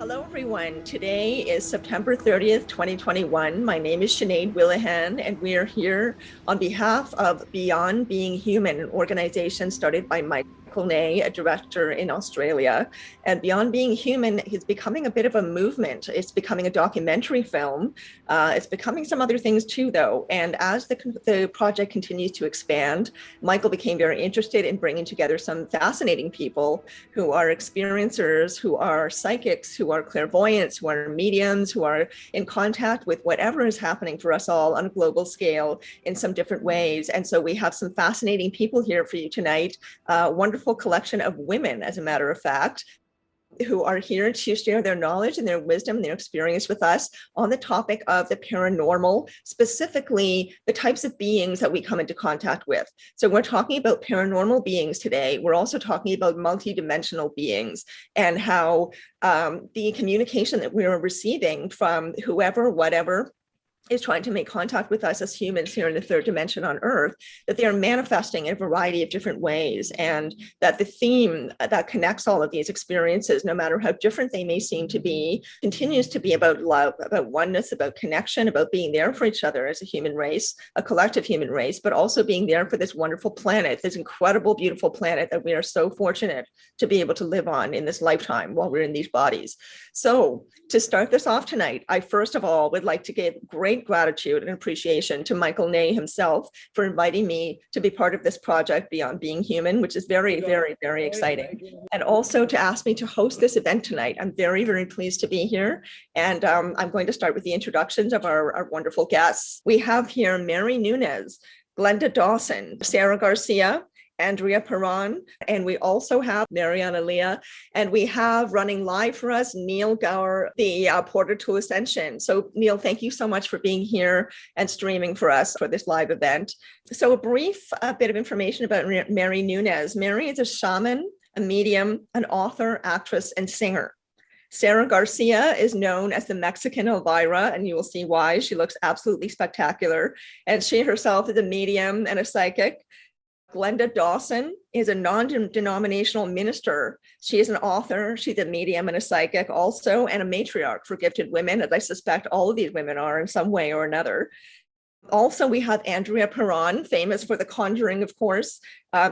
Hello, everyone. Today is September 30th, 2021. My name is Sinéad Whelehan, and we are here on behalf of Beyond Being Human, an organization started by Michael Ney, a director in Australia. And Beyond Being Human is becoming a bit of a movement. It's becoming a documentary film. It's becoming some other things too, though. And as the project continues to expand, Michael became very interested in bringing together some fascinating people who are experiencers, who are psychics, who are clairvoyants, who are mediums, who are in contact with whatever is happening for us all on a global scale in some different ways. And so we have some fascinating people here for you tonight, wonderful collection of women, as a matter of fact, who are here to share their knowledge and their wisdom and their experience with us on the topic of the paranormal, specifically the types of beings that we come into contact with. So we're talking about paranormal beings today. We're also talking about multidimensional beings and how the communication that we're receiving from whoever, whatever, is trying to make contact with us as humans here in the third dimension on Earth, that they are manifesting in a variety of different ways, and that the theme that connects all of these experiences, no matter how different they may seem to be, continues to be about love, about oneness, about connection, about being there for each other as a human race, a collective human race, but also being there for this wonderful planet, this incredible, beautiful planet that we are so fortunate to be able to live on in this lifetime while we're in these bodies. So to start this off tonight, I first of all would like to give great gratitude and appreciation to Michael Ney himself for inviting me to be part of this project Beyond Being Human, which is very, very, very exciting. And also to ask me to host this event tonight. I'm very, very pleased to be here. And I'm going to start with the introductions of our wonderful guests. We have here Mary Nunez, Glenda Dawson, Sarah Garcia, Andrea Perron, and we also have Marianna, Leah, and we have running live for us Neil Gower, the porter to Ascension. So Neil, thank you so much for being here and streaming for us for this live event. So a brief bit of information about Mary Nunez. Mary is a shaman, a medium, an author, actress, and singer. Sarah Garcia is known as the Mexican Elvira, and you will see why. She looks absolutely spectacular, and she herself is a medium and a psychic. Glenda Dawson is a non-denominational minister. She is an author, she's a medium and a psychic also, and a matriarch for gifted women, as I suspect all of these women are in some way or another. Also, we have Andrea Perron, famous for The Conjuring, of course.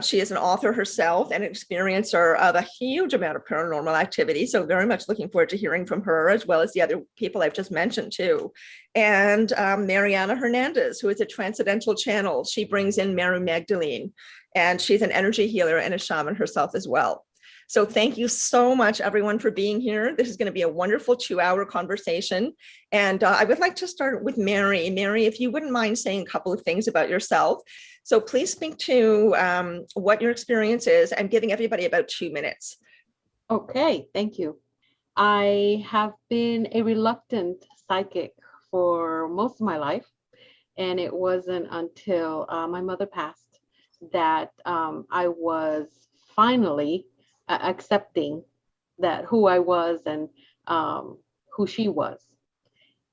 She is an author herself and an experiencer of a huge amount of paranormal activity. So very much looking forward to hearing from her, as well as the other people I've just mentioned too. And Marianna Hernandez, who is a transcendental channel. She brings in Mary Magdalene, and she's an energy healer and a shaman herself as well. So thank you so much, everyone, for being here. This is going to be a wonderful 2-hour conversation. And I would like to start with Mary. Mary, if you wouldn't mind saying a couple of things about yourself. So please speak to what your experience is, and giving everybody about 2 minutes. Okay, thank you. I have been a reluctant psychic for most of my life. And it wasn't until my mother passed that I was finally accepting that who I was and who she was.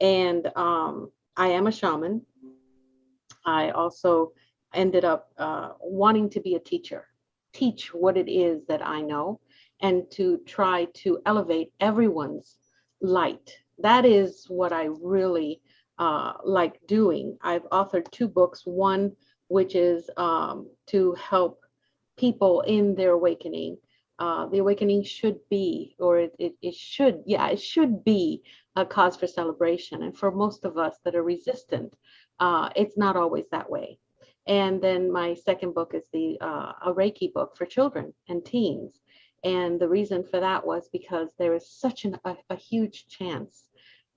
And I am a shaman. I also ended up wanting to be a teacher, teach what it is that I know, and to try to elevate everyone's light. That is what I really like doing. I've authored 2 books, one which is to help people in their awakening. The awakening should be, or it should be a cause for celebration. And for most of us that are resistant, it's not always that way. And then my second book is a Reiki book for children and teens. And the reason for that was because there is such a huge chance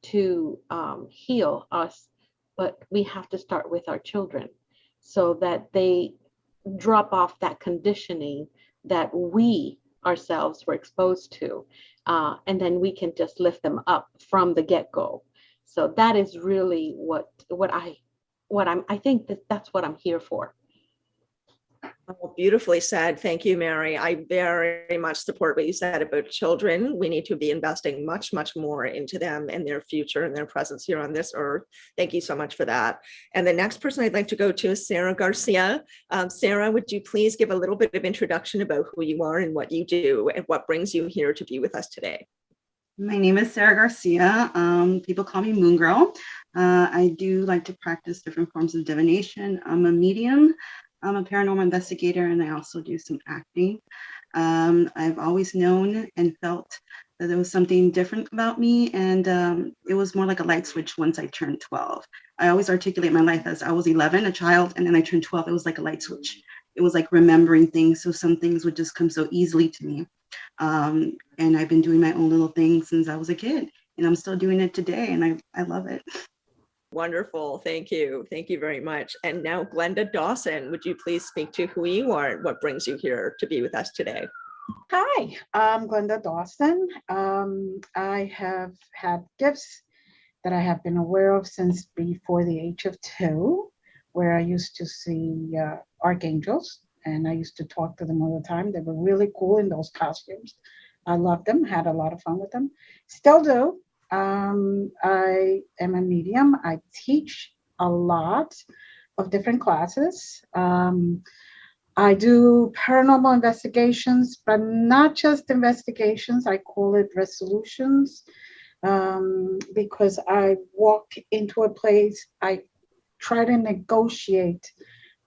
to heal us, but we have to start with our children so that they drop off that conditioning that we ourselves were exposed to, and then we can just lift them up from the get-go. So that is really I think that's what I'm here for. Oh, beautifully said. Thank you, Mary. I very much support what you said about children. We need to be investing much, much more into them and their future and their presence here on this earth. Thank you so much for that. And the next person I'd like to go to is Sarah Garcia. Sarah, would you please give a little bit of introduction about who you are and what you do and what brings you here to be with us today? My name is Sarah Garcia. People call me Moon Girl. I do like to practice different forms of divination. I'm a medium, I'm a paranormal investigator, and I also do some acting. I've always known and felt that there was something different about me, and it was more like a light switch once I turned 12. I always articulate my life as I was 11, a child, and then I turned 12. It was like a light switch. It was like remembering things, so some things would just come so easily to me. And I've been doing my own little thing since I was a kid, and I'm still doing it today, and I love it. Wonderful. Thank you. Thank you very much. And now, Glenda Dawson, would you please speak to who you are and what brings you here to be with us today? Hi, I'm Glenda Dawson. I have had gifts that I have been aware of since before the age of 2, where I used to see archangels, and I used to talk to them all the time. They were really cool in those costumes. I loved them, had a lot of fun with them. Still do. I am a medium. I teach a lot of different classes. I do paranormal investigations, but not just investigations. I call it resolutions, because I walk into a place, I try to negotiate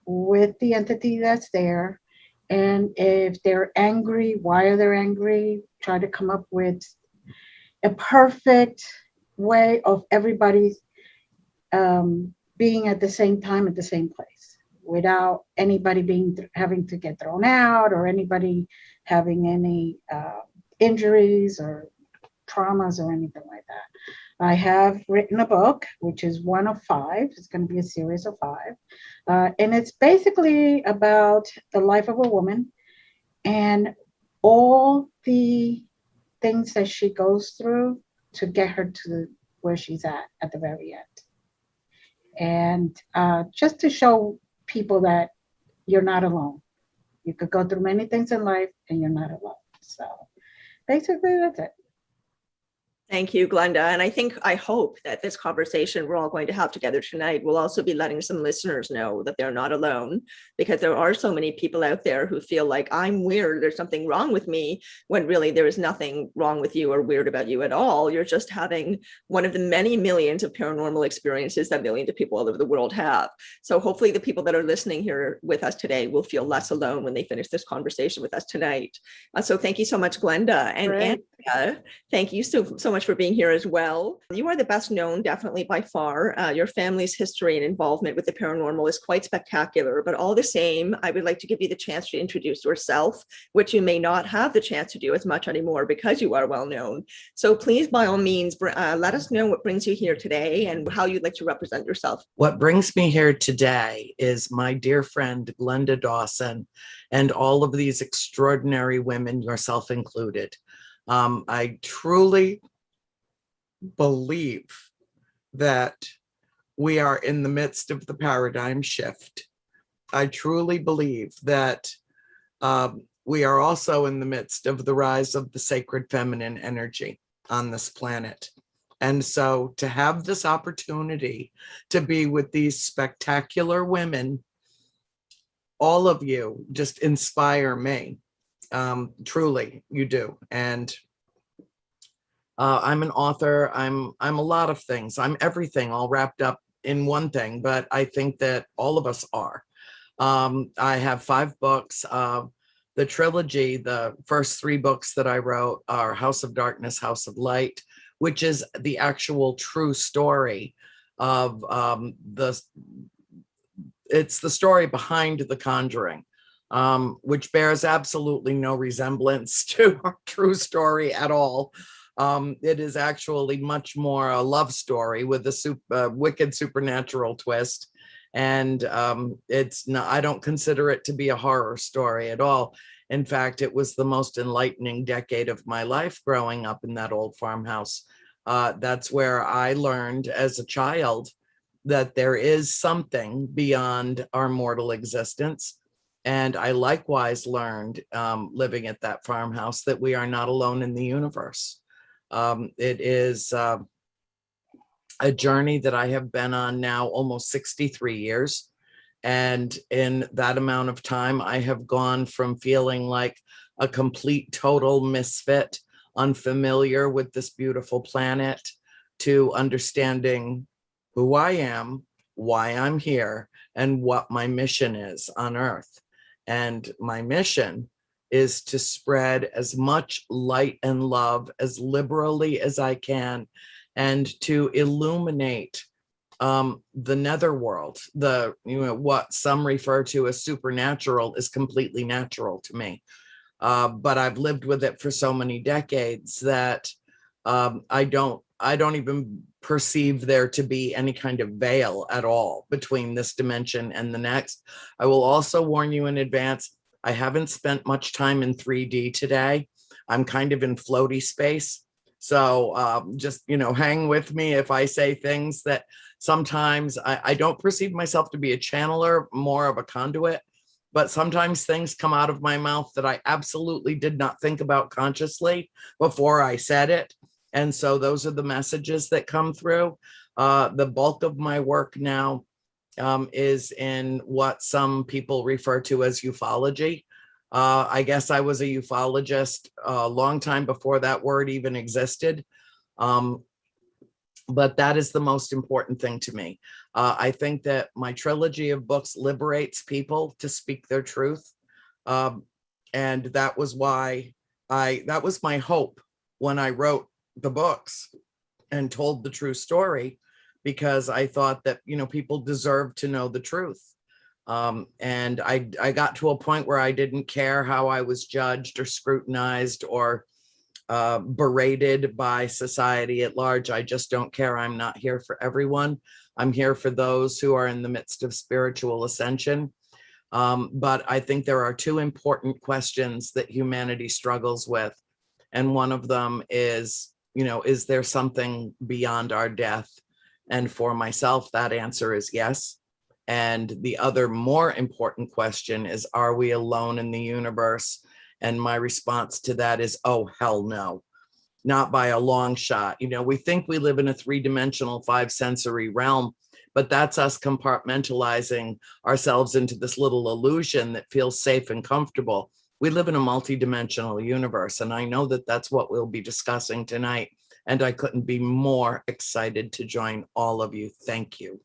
with the entity that's there. And if they're angry, why are they angry? Try to come up with a perfect way of everybody being at the same time at the same place, without anybody having to get thrown out, or anybody having any injuries or traumas or anything like that. I have written a book, which is one of 5. It's going to be a series of 5. And it's basically about the life of a woman and all the things that she goes through to get her to where she's at the very end. And just to show people that you're not alone. You could go through many things in life and you're not alone. So basically, that's it. Thank you, Glenda. And I hope that this conversation we're all going to have together tonight will also be letting some listeners know that they're not alone, because there are so many people out there who feel like I'm weird, there's something wrong with me, when really there is nothing wrong with you or weird about you at all. You're just having one of the many millions of paranormal experiences that millions of people all over the world have. So hopefully the people that are listening here with us today will feel less alone when they finish this conversation with us tonight. So thank you so much, Glenda. And Andrea, thank you so much for being here as well. You are the best known, definitely by far. Your family's history and involvement with the paranormal is quite spectacular, but all the same, I would like to give you the chance to introduce yourself, which you may not have the chance to do as much anymore because you are well known. So please, by all means, let us know what brings you here today and how you'd like to represent yourself. What brings me here today is my dear friend, Glenda Dawson, and all of these extraordinary women, yourself included. I truly believe that we are in the midst of the paradigm shift. I truly believe that we are also in the midst of the rise of the sacred feminine energy on this planet. And so to have this opportunity to be with these spectacular women, all of you just inspire me. Truly, you do. And I'm an author. I'm a lot of things. I'm everything all wrapped up in one thing, but I think that all of us are. I have 5 books. The trilogy, the first 3 books that I wrote are House of Darkness, House of Light, which is the actual true story of it's the story behind The Conjuring, which bears absolutely no resemblance to our true story at all. It is actually much more a love story with a wicked supernatural twist. And it's not, I don't consider it to be a horror story at all. In fact, it was the most enlightening decade of my life growing up in that old farmhouse. That's where I learned as a child that there is something beyond our mortal existence. And I likewise learned, living at that farmhouse, that we are not alone in the universe. It is a journey that I have been on now almost 63 years. And in that amount of time, I have gone from feeling like a complete, total misfit unfamiliar with this beautiful planet to understanding who I am, why I'm here, and what my mission is on Earth. And my mission is to spread as much light and love as liberally as I can, and to illuminate the netherworld. What some refer to as supernatural is completely natural to me. But I've lived with it for so many decades that I don't even perceive there to be any kind of veil at all between this dimension and the next. I will also warn you in advance, I haven't spent much time in 3D today. I'm kind of in floaty space. So just, hang with me if I say things that sometimes I don't perceive myself to be a channeler, more of a conduit. But sometimes things come out of my mouth that I absolutely did not think about consciously before I said it. And so those are the messages that come through. The bulk of my work now is in what some people refer to as ufology. I guess I was a ufologist a long time before that word even existed. But that is the most important thing to me. I think that my trilogy of books liberates people to speak their truth. And that was why that was my hope when I wrote the books and told the true story, because I thought that, people deserve to know the truth. And I got to a point where I didn't care how I was judged or scrutinized or berated by society at large. I just don't care. I'm not here for everyone. I'm here for those who are in the midst of spiritual ascension. But I think there are two important questions that humanity struggles with. And one of them is, is there something beyond our death? And for myself, that answer is yes. And the other more important question is, are we alone in the universe? And my response to that is, oh, hell no, not by a long shot. We think we live in a 3-dimensional 5-sensory realm, but that's us compartmentalizing ourselves into this little illusion that feels safe and comfortable. We live in a multidimensional universe, and I know that that's what we'll be discussing tonight. And I couldn't be more excited to join all of you. Thank you.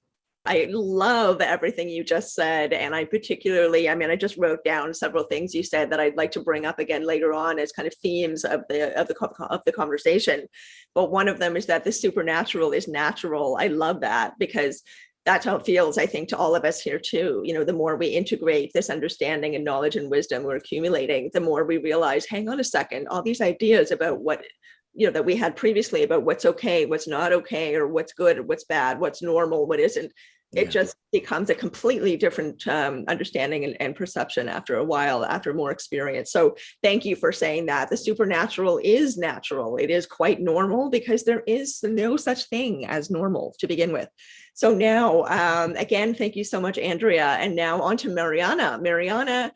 I love everything you just said. And I particularly, I just wrote down several things you said that I'd like to bring up again later on as kind of themes of the conversation. But one of them is that the supernatural is natural. I love that, because that's how it feels, I think, to all of us here too. The more we integrate this understanding and knowledge and wisdom we're accumulating, the more we realize, hang on a second, all these ideas about what that we had previously about what's okay, what's not okay, or what's good, or what's bad, what's normal, what isn't. It just becomes a completely different understanding and perception after a while, after more experience. So thank you for saying that. The supernatural is natural. It is quite normal, because there is no such thing as normal to begin with. So now, again, thank you so much, Andrea. And now on to Marianna. Marianna,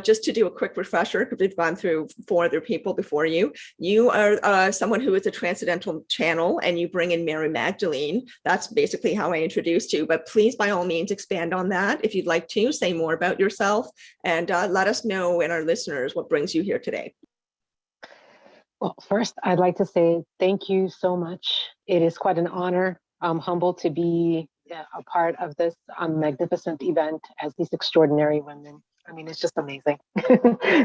just to do a quick refresher, because we've gone through 4 other people before you. You are someone who is a transcendental channel, and you bring in Mary Magdalene. That's basically how I introduced you. But please, by all means, expand on that if you'd like to. Say more about yourself, and let us know and our listeners what brings you here today. Well, first, I'd like to say thank you so much. It is quite an honor. I'm humbled to be a part of this magnificent event as these extraordinary women. It's just amazing.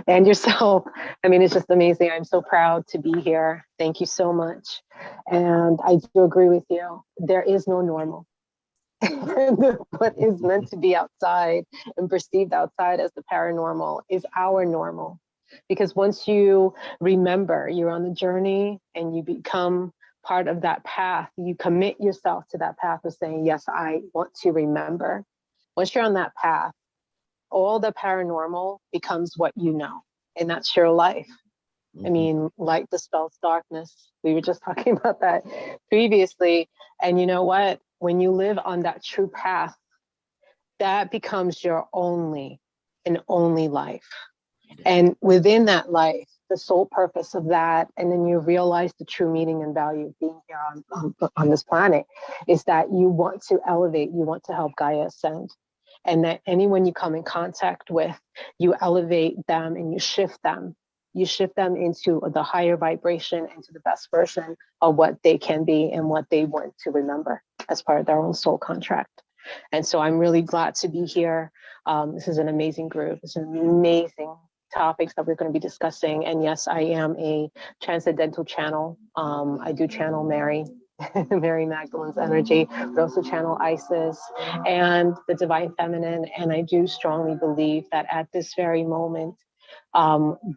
And yourself, it's just amazing. I'm so proud to be here. Thank you so much. And I do agree with you. There is no normal. What is meant to be outside and perceived outside as the paranormal is our normal. Because once you remember you're on the journey and you become part of that path, you commit yourself to that path of saying, yes, I want to remember. Once you're on that path, all the paranormal becomes what you know, and that's your life. Light dispels darkness. We were just talking about that previously. And you know what? When you live on that true path, that becomes your only and only life. And within that life, the sole purpose of that, and then you realize the true meaning and value of being here on this planet, is that you want to elevate, you want to help Gaia ascend. And that anyone you come in contact with, you elevate them and you shift them you shift them into the higher vibration, into the best version of what they can be and what they want to remember as part of their own soul contract. And so I'm really glad to be here. This is an amazing group. It's an amazing topics that we're going to be discussing. And yes, I am a transcendental channel. I do channel Mary, Mary Magdalene's energy, but also channel Isis and the divine feminine. And I do strongly believe that at this very moment,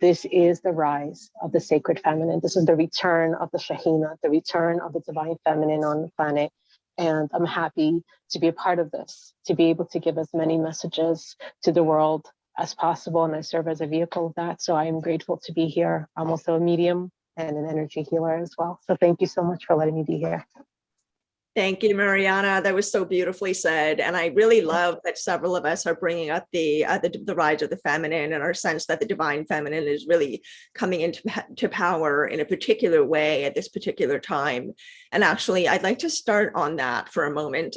this is the rise of the sacred feminine. This is the return of the Shahina, the return of the divine feminine on the planet. And I'm happy to be a part of this, to be able to give as many messages to the world as possible. And I serve as a vehicle of that. So I am grateful to be here. I'm also a medium and an energy healer as well. So thank you so much for letting me be here. Thank you, Marianna. That was so beautifully said. And I really love that several of us are bringing up the rise of the feminine and our sense that the divine feminine is really coming into power in a particular way at this particular time. And actually, I'd like to start on that for a moment.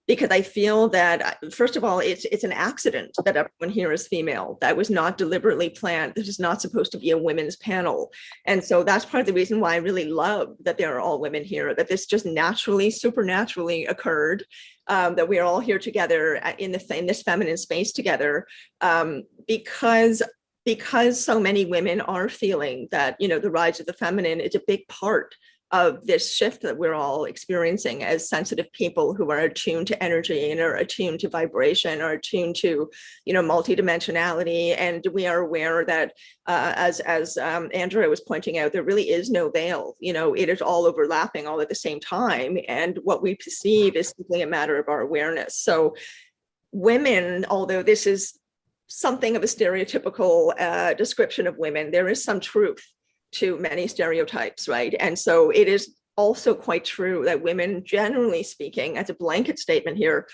Because I feel that, first of all, it's an accident that everyone here is female. That was not deliberately planned. This is not supposed to be a women's panel. And so that's part of the reason why I really love that there are all women here, that this just naturally, supernaturally occurred, that we are all here together in this feminine space together, because so many women are feeling that, the rise of the feminine is a big part of this shift that we're all experiencing as sensitive people who are attuned to energy and are attuned to vibration, are attuned to, multidimensionality. And we are aware that, as Andrea was pointing out, there really is no veil. It is all overlapping all at the same time. And what we perceive is simply a matter of our awareness. So women, although this is something of a stereotypical description of women, there is some truth to many stereotypes, right? And so it is also quite true that women, generally speaking, as a blanket statement here,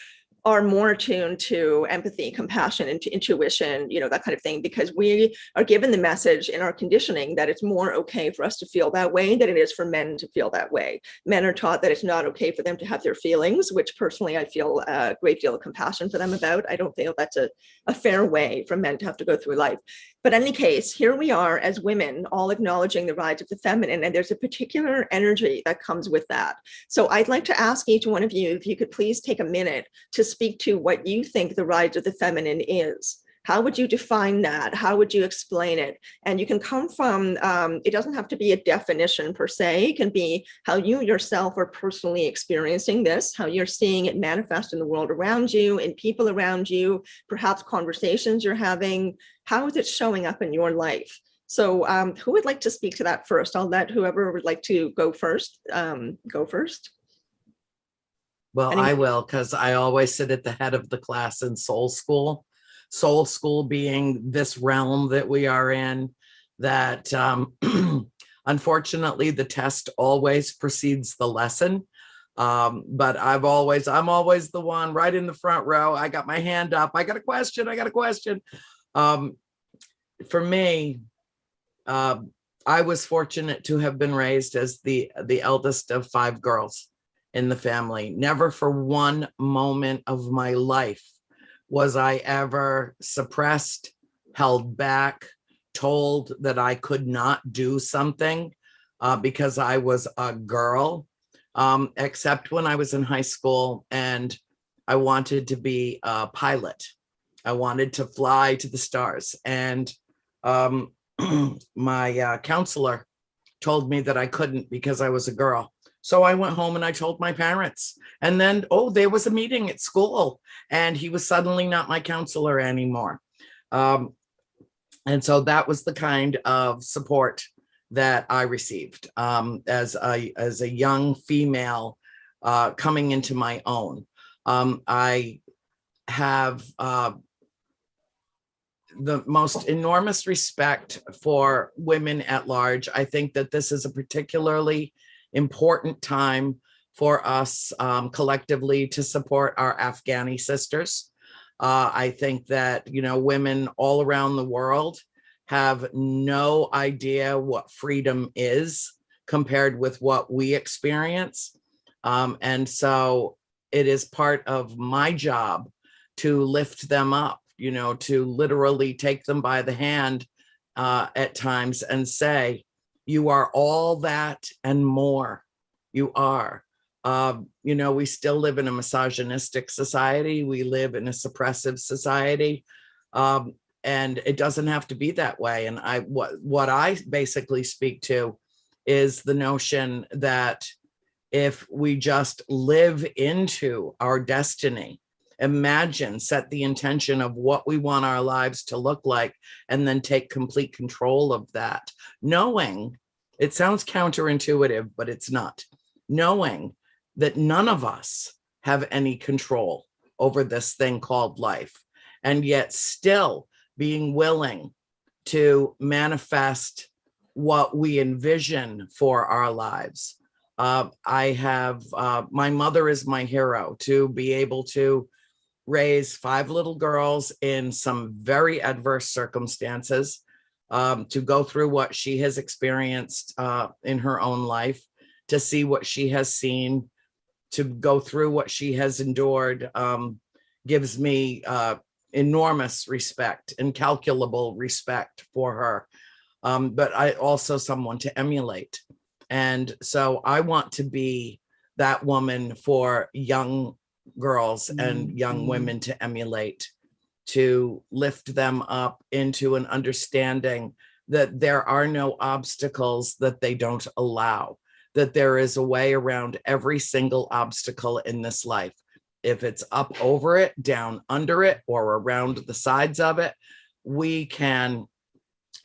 are more attuned to empathy, compassion, and to intuition, that kind of thing, because we are given the message in our conditioning that it's more okay for us to feel that way than it is for men to feel that way. Men are taught that it's not okay for them to have their feelings, which personally I feel a great deal of compassion for them about. I don't feel that's a fair way for men to have to go through life. But in any case, here we are as women, all acknowledging the rise of the feminine, and there's a particular energy that comes with that. So I'd like to ask each one of you if you could please take a minute to speak to what you think the rise of the feminine is. How would you define that? How would you explain it? And you can come from, it doesn't have to be a definition per se. It can be how you yourself are personally experiencing this, how you're seeing it manifest in the world around you, in people around you, perhaps conversations you're having. How is it showing up in your life? So who would like to speak to that first? I'll let whoever would like to go first, go first. Well, I will, because I always sit at the head of the class in Soul School. Soul School being this realm that we are in, that unfortunately the test always precedes the lesson. But I'm always the one right in the front row. I got my hand up. I got a question. For me, I was fortunate to have been raised as the eldest of 5 girls in the family. Never for one moment of my life was I ever suppressed, held back, told that I could not do something because I was a girl, except when I was in high school and I wanted to be a pilot. I wanted to fly to the stars. And my counselor told me that I couldn't because I was a girl. So I went home and I told my parents. And then, there was a meeting at school and he was suddenly not my counselor anymore. And so that was the kind of support that I received as a young female coming into my own. I have the most enormous respect for women at large. I think that this is a particularly important time for us collectively to support our Afghani sisters. I think that, women all around the world have no idea what freedom is compared with what we experience. And so it is part of my job to lift them up, to literally take them by the hand at times and say, you are all that and more. You are. We still live in a misogynistic society. We live in a suppressive society. And it doesn't have to be that way. And what I basically speak to is the notion that if we just live into our destiny, set the intention of what we want our lives to look like, and then take complete control of that, knowing, it sounds counterintuitive, but it's not, knowing that none of us have any control over this thing called life, and yet still being willing to manifest what we envision for our lives. My mother is my hero. To be able to raise 5 little girls in some very adverse circumstances, to go through what she has experienced in her own life, to see what she has seen, to go through what she has endured, gives me enormous respect, incalculable respect for her. But I also someone to emulate. And so I want to be that woman for young girls and young women to emulate, to lift them up into an understanding that there are no obstacles that they don't allow, that there is a way around every single obstacle in this life. If it's up over it, down under it, or around the sides of it, we can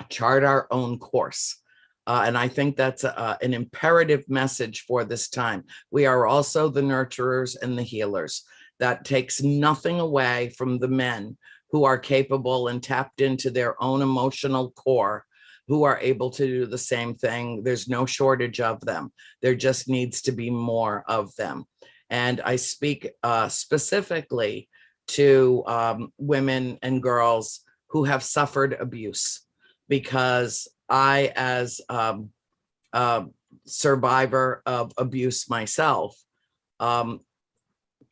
chart our own course. And I think that's an imperative message for this time. We are also the nurturers and the healers. That takes nothing away from the men who are capable and tapped into their own emotional core, who are able to do the same thing. There's no shortage of them. There just needs to be more of them. And I speak specifically to women and girls who have suffered abuse, because I, as a survivor of abuse myself,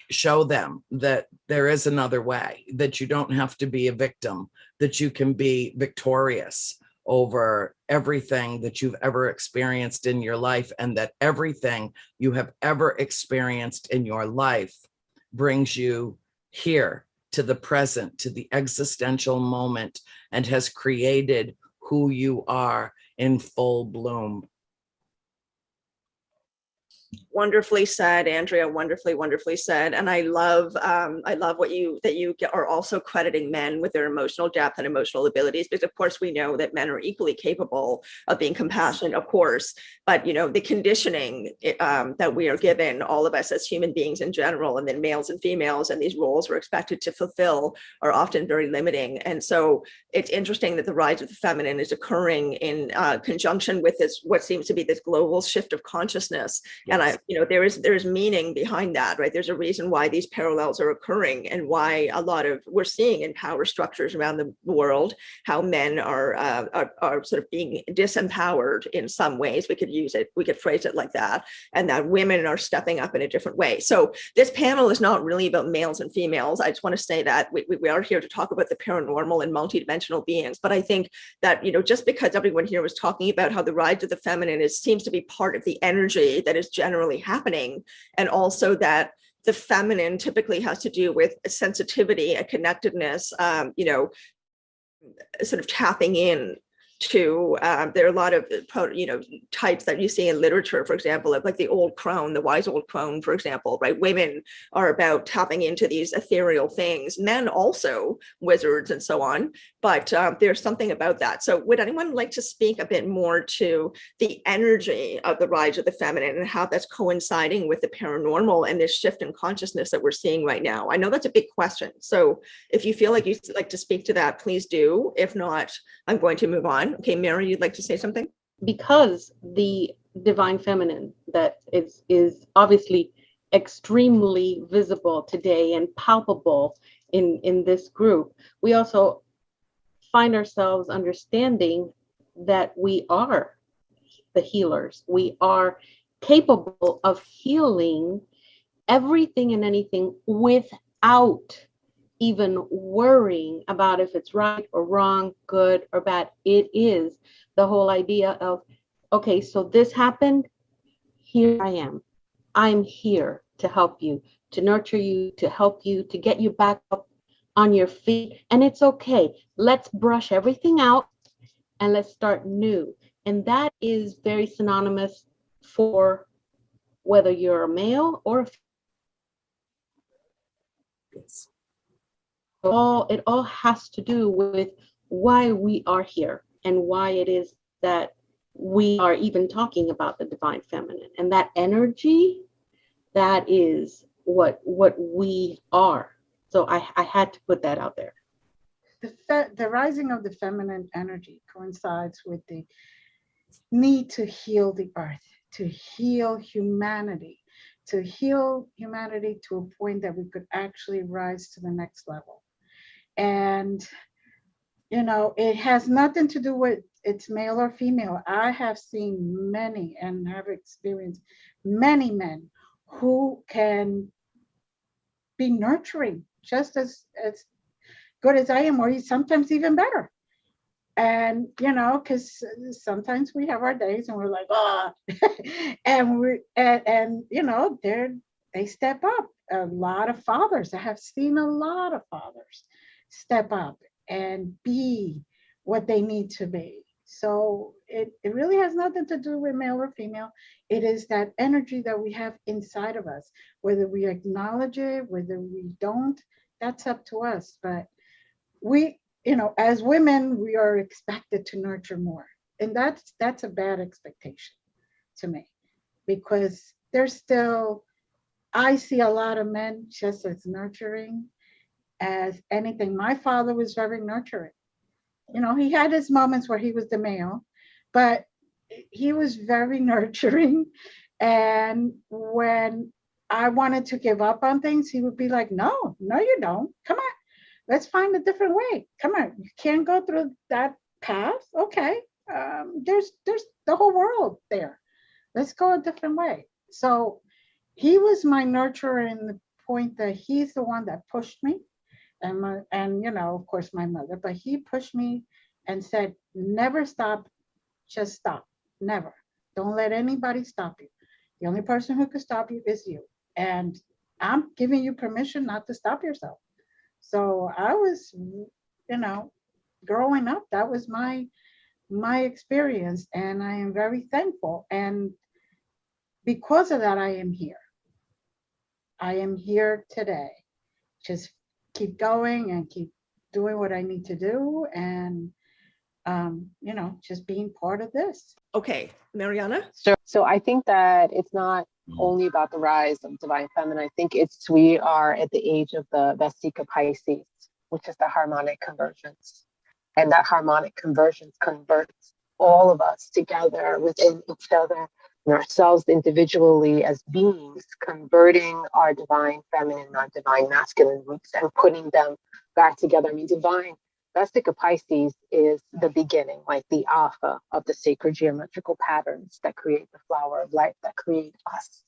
show them that there is another way, that you don't have to be a victim, that you can be victorious over everything that you've ever experienced in your life, and that everything you have ever experienced in your life brings you here to the present, to the existential moment, and has created who you are in full bloom. Wonderfully said, Andrea. Wonderfully said. And I love what you are also crediting men with their emotional depth and emotional abilities, because of course we know that men are equally capable of being compassionate, of course, but the conditioning that we are given, all of us as human beings in general, and then males and females, and these roles we're expected to fulfill, are often very limiting. And so it's interesting that the rise of the feminine is occurring in conjunction with this, what seems to be this global shift of consciousness. Yes. And there is meaning behind that, right? There's a reason why these parallels are occurring, and why we're seeing in power structures around the world how men are sort of being disempowered in some ways. We could phrase it like that, and that women are stepping up in a different way. So this panel is not really about males and females. I just want to say that we are here to talk about the paranormal and multidimensional beings. But I think that just because everyone here was talking about how the rise of the feminine seems to be part of the energy that is generally happening, and also that the feminine typically has to do with sensitivity and connectedness, sort of tapping in to, there are a lot of, types that you see in literature, for example, like the old crone, the wise old crone, for example, right? Women are about tapping into these ethereal things, men also, wizards and so on, but there's something about that. So would anyone like to speak a bit more to the energy of the rise of the feminine and how that's coinciding with the paranormal and this shift in consciousness that we're seeing right now? I know that's a big question. So if you feel like you'd like to speak to that, please do. If not, I'm going to move on. Okay, Mary, you'd like to say something? Because the divine feminine that is obviously extremely visible today and palpable in this group, we also find ourselves understanding that we are the healers. We are capable of healing everything and anything without even worrying about if it's right or wrong, good or bad. It is the whole idea of, okay, so this happened, here I am. I'm here to help you, to nurture you, to help you, to get you back up on your feet. And it's okay. Let's brush everything out and let's start new. And that is very synonymous for whether you're a male or a female. It all has to do with why we are here and why it is that we are even talking about the divine feminine. And that energy, that is what we are. So I had to put that out there. The rising of the feminine energy coincides with the need to heal the earth, to heal humanity, to a point that we could actually rise to the next level. And, it has nothing to do with it's male or female. I have seen many and have experienced many men who can be nurturing just as good as I am, or sometimes even better. And, because sometimes we have our days and we're like, and they step up. A lot of fathers, I have seen a lot of fathers step up and be what they need to be. So it really has nothing to do with male or female. It is that energy that we have inside of us, whether we acknowledge it, whether we don't, that's up to us. But we, as women, we are expected to nurture more. And that's a bad expectation to me, because there's still, I see a lot of men just as nurturing as anything. My father was very nurturing. He had his moments where he was the male, but he was very nurturing. And when I wanted to give up on things, he would be like, no, you don't. Come on, let's find a different way. Come on, you can't go through that path. Okay, there's the whole world there. Let's go a different way. So he was my nurturer in the point that he's the one that pushed me. And of course, my mother, but he pushed me and said, never stop, just stop. Never. Don't let anybody stop you. The only person who could stop you is you. And I'm giving you permission not to stop yourself. So I was, growing up, that was my experience. And I am very thankful. And because of that, I am here. I am here today. Just keep going and keep doing what I need to do, and just being part of this. Okay, Marianna? So I think that it's not only about the rise of divine feminine. I think we are at the age of the Vesica Pisces, which is the harmonic convergence. And that harmonic convergence converts all of us together within each other and ourselves individually as beings, converting our divine feminine, our divine masculine roots and putting them back together. I mean, divine Vesica Pisces is the beginning, like the alpha of the sacred geometrical patterns that create the flower of life, that create us.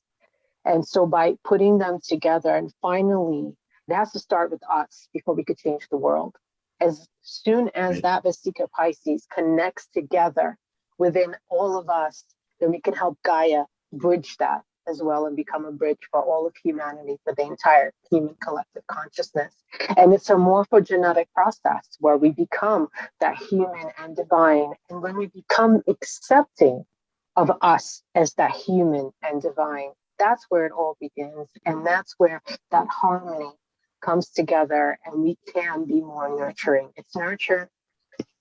And so by putting them together, and finally, it has to start with us before we could change the world. As soon as that Vesica Pisces connects together within all of us, then we can help Gaia bridge that as well and become a bridge for all of humanity, for the entire human collective consciousness. And it's a morphogenetic process where we become that human and divine. And when we become accepting of us as that human and divine, that's where it all begins. And that's where that harmony comes together and we can be more nurturing. It's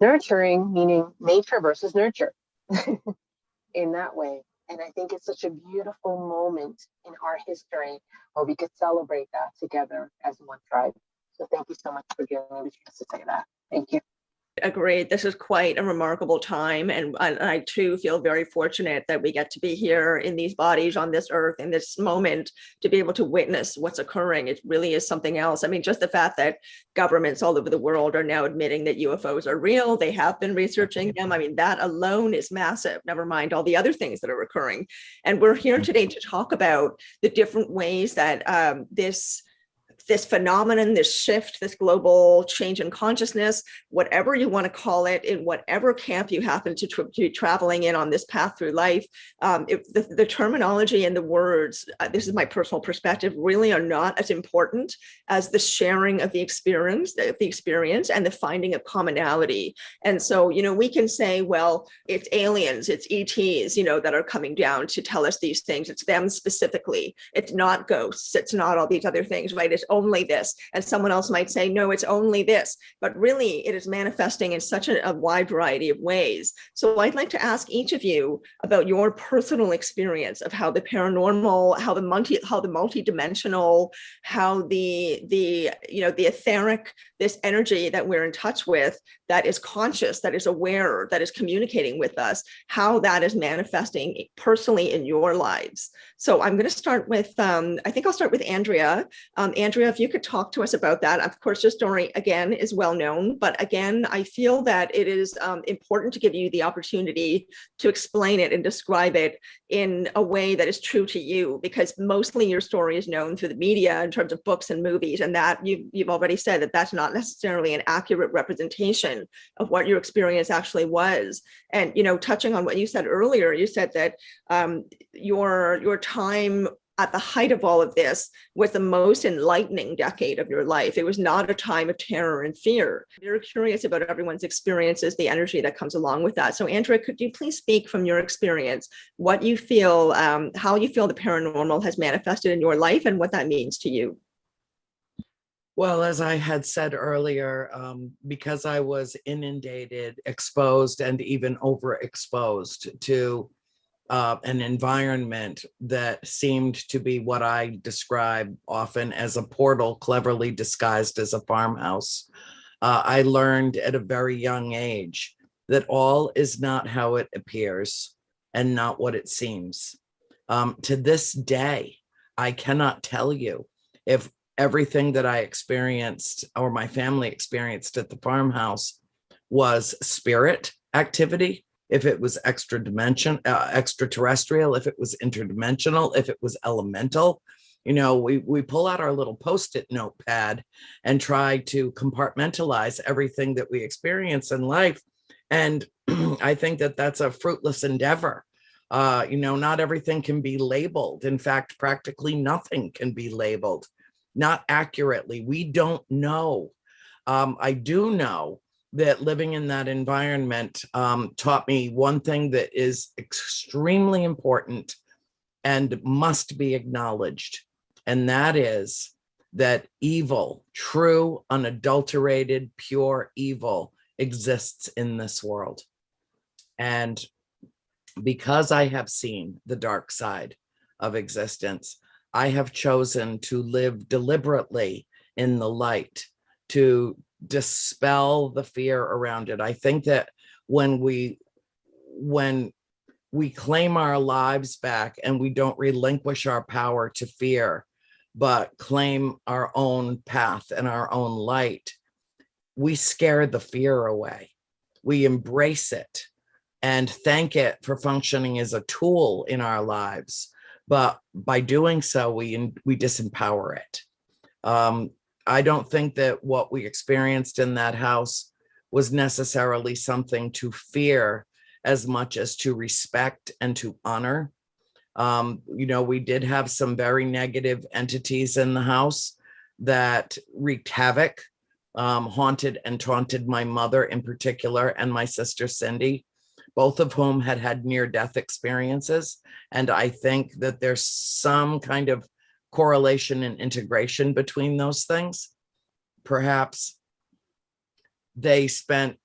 nurturing, meaning nature versus nurture. In that way. And I think it's such a beautiful moment in our history where we could celebrate that together as one tribe. So thank you so much for giving me the chance to say that. Thank you. Agreed. This is quite a remarkable time. And I too feel very fortunate that we get to be here in these bodies on this earth in this moment to be able to witness what's occurring. It really is something else. I mean, just the fact that governments all over the world are now admitting that UFOs are real. They have been researching them. I mean, that alone is massive, never mind all the other things that are occurring. And we're here today to talk about the different ways that this this phenomenon, this shift, this global change in consciousness, whatever you want to call it, in whatever camp you happen to be traveling in on this path through life, the terminology and the words, this is my personal perspective, really are not as important as the sharing of the experience and the finding of commonality. And so, we can say, well, it's aliens, it's ETs, that are coming down to tell us these things. It's them specifically. It's not ghosts. It's not all these other things, right? It's only this. And someone else might say, no, it's only this. But really, it is manifesting in such a wide variety of ways. So I'd like to ask each of you about your personal experience of how the paranormal, how the multidimensional, how the etheric, this energy that we're in touch with, that is conscious, that is aware, that is communicating with us, how that is manifesting personally in your lives. So I'm going to start with, I think I'll start with Andrea. Andrea, if you could talk to us about that. Of course, your story, again, is well known, but again, I feel that it is important to give you the opportunity to explain it and describe it in a way that is true to you, because mostly your story is known through the media in terms of books and movies, and that you've already said that that's not necessarily an accurate representation of what your experience actually was. And touching on what you said earlier, you said that your time at the height of all of this was the most enlightening decade of your life. It was not a time of terror and fear. You're curious about everyone's experiences, the energy that comes along with that. So Andrea, could you please speak from your experience, what you feel, how you feel the paranormal has manifested in your life and what that means to you? Well, as I had said earlier, because I was inundated, exposed, and even overexposed to an environment that seemed to be what I describe often as a portal cleverly disguised as a farmhouse, I learned at a very young age that all is not how it appears and not what it seems. To this day, I cannot tell you if everything that I experienced or my family experienced at the farmhouse was spirit activity, if it was extraterrestrial, if it was interdimensional, if it was elemental. We pull out our little Post-it notepad and try to compartmentalize everything that we experience in life. And I think that that's a fruitless endeavor. Not everything can be labeled. In fact, practically nothing can be labeled. Not accurately. We don't know. I do know that living in that environment taught me one thing that is extremely important and must be acknowledged. And that is that evil, true, unadulterated, pure evil exists in this world. And because I have seen the dark side of existence, I have chosen to live deliberately in the light, to dispel the fear around it. I think that when we claim our lives back and we don't relinquish our power to fear, but claim our own path and our own light, we scare the fear away. We embrace it and thank it for functioning as a tool in our lives. But by doing so, we disempower it. I don't think that what we experienced in that house was necessarily something to fear as much as to respect and to honor. We did have some very negative entities in the house that wreaked havoc, haunted and taunted my mother in particular and my sister Cindy, both of whom had had near-death experiences. And I think that there's some kind of correlation and integration between those things. Perhaps they spent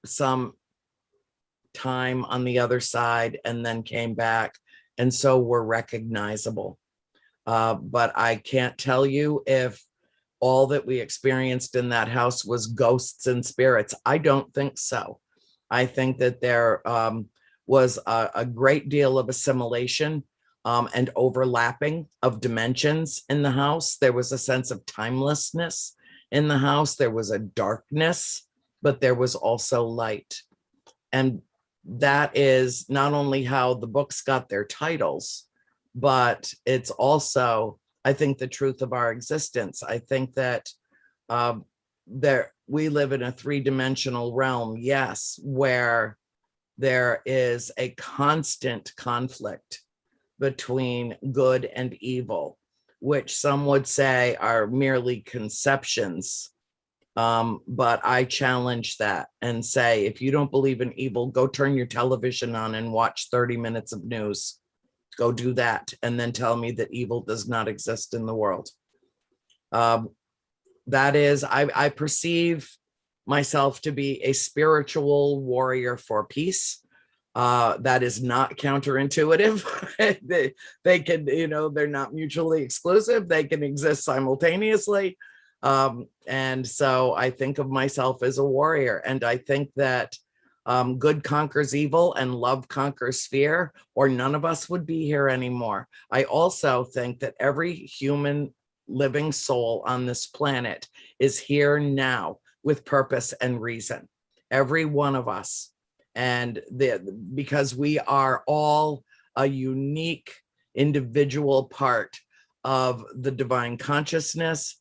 some time on the other side and then came back, and so were recognizable. But I can't tell you if all that we experienced in that house was ghosts and spirits. I don't think so. I think that there was a great deal of assimilation and overlapping of dimensions in the house. There was a sense of timelessness in the house. There was a darkness, but there was also light. And that is not only how the books got their titles, but it's also I think the truth of our existence. I think that we live in a three-dimensional realm, yes, where there is a constant conflict between good and evil, which some would say are merely conceptions. But I challenge that and say, if you don't believe in evil, go turn your television on and watch 30 minutes of news. Go do that, and then tell me that evil does not exist in the world. That is, I perceive myself to be a spiritual warrior for peace. That is not counterintuitive. they can, they're not mutually exclusive. They can exist simultaneously. And so I think of myself as a warrior, and I think that good conquers evil and love conquers fear, or none of us would be here anymore. I also think that every human living soul on this planet is here now with purpose and reason. Every one of us. And because we are all a unique individual part of the divine consciousness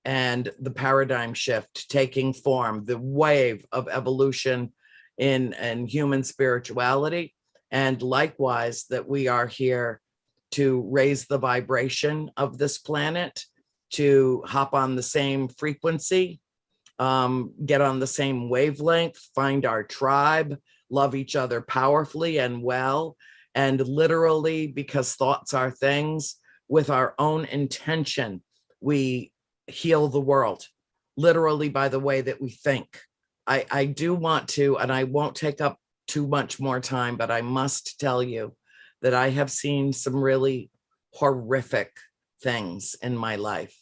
and the paradigm shift taking form, the wave of evolution in human spirituality. And likewise, that we are here to raise the vibration of this planet, to hop on the same frequency, get on the same wavelength, find our tribe, love each other powerfully and well, and literally, because thoughts are things, with our own intention, we heal the world, literally by the way that we think. I do want to, and I won't take up too much more time, but I must tell you that I have seen some really horrific things in my life.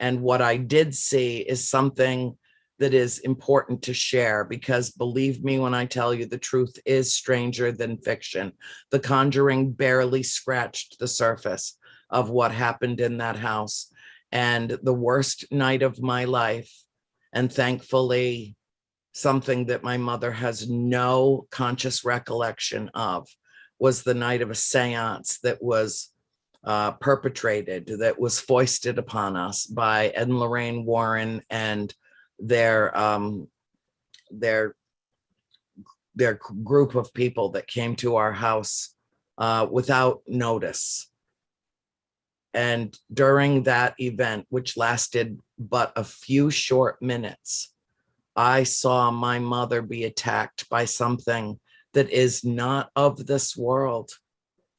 And what I did see is something that is important to share, because believe me when I tell you, the truth is stranger than fiction. The Conjuring barely scratched the surface of what happened in that house. And the worst night of my life, and thankfully something that my mother has no conscious recollection of, was the night of a seance that was perpetrated, that was foisted upon us by Ed and Lorraine Warren and their group of people that came to our house without notice. And during that event, which lasted but a few short minutes, I saw my mother be attacked by something that is not of this world.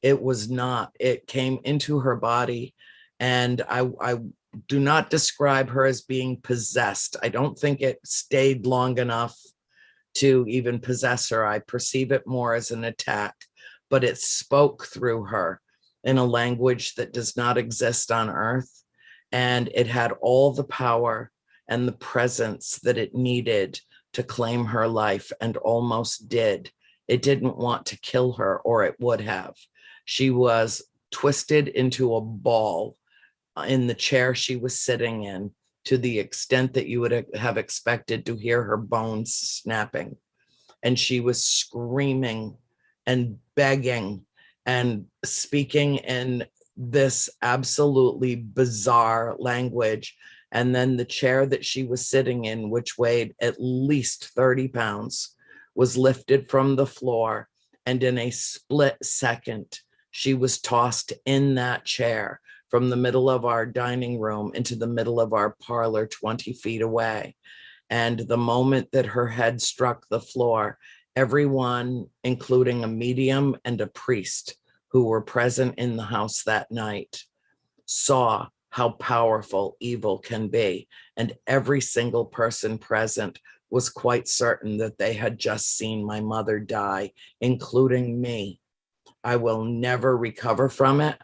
It was not. It came into her body, and I do not describe her as being possessed. I don't think it stayed long enough to even possess her. I perceive it more as an attack, but it spoke through her in a language that does not exist on earth. And it had all the power and the presence that it needed to claim her life, and almost did. It didn't want to kill her, or it would have. She was twisted into a ball in the chair she was sitting in, to the extent that you would have expected to hear her bones snapping. And she was screaming and begging and speaking in this absolutely bizarre language. And then the chair that she was sitting in, which weighed at least 30 pounds, was lifted from the floor. And in a split second, she was tossed in that chair from the middle of our dining room into the middle of our parlor, 20 feet away. And the moment that her head struck the floor, everyone, including a medium and a priest who were present in the house that night, saw how powerful evil can be. And every single person present was quite certain that they had just seen my mother die, including me. I will never recover from it.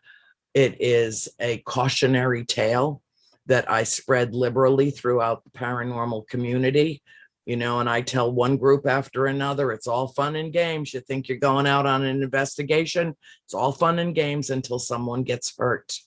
It is a cautionary tale that I spread liberally throughout the paranormal community, and I tell one group after another, it's all fun and games. You think you're going out on an investigation, it's all fun and games until someone gets hurt.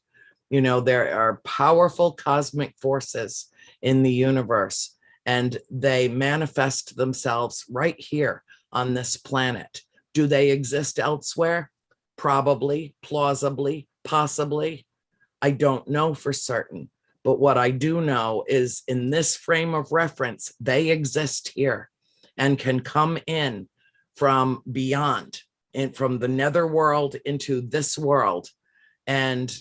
There are powerful cosmic forces in the universe, and they manifest themselves right here on this planet. Do they exist elsewhere? Probably, plausibly, possibly. I don't know for certain. But what I do know is in this frame of reference, they exist here and can come in from beyond and from the netherworld into this world. And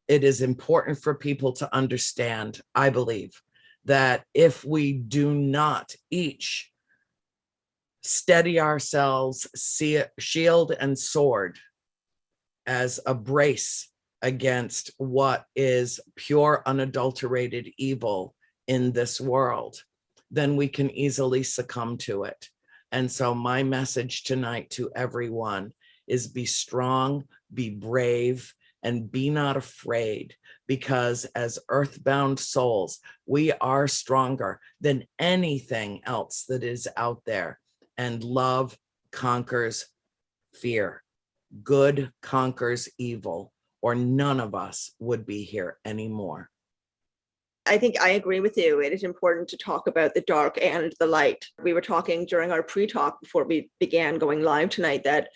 it is important for people to understand, I believe, that if we do not each steady ourselves, shield and sword as a brace against what is pure, unadulterated evil in this world, then we can easily succumb to it. And so my message tonight to everyone is be strong, be brave, and be not afraid, because as earthbound souls, we are stronger than anything else that is out there. And love conquers fear. Good conquers evil, or none of us would be here anymore. I think I agree with you. It is important to talk about the dark and the light. We were talking during our pre-talk before we began going live tonight that,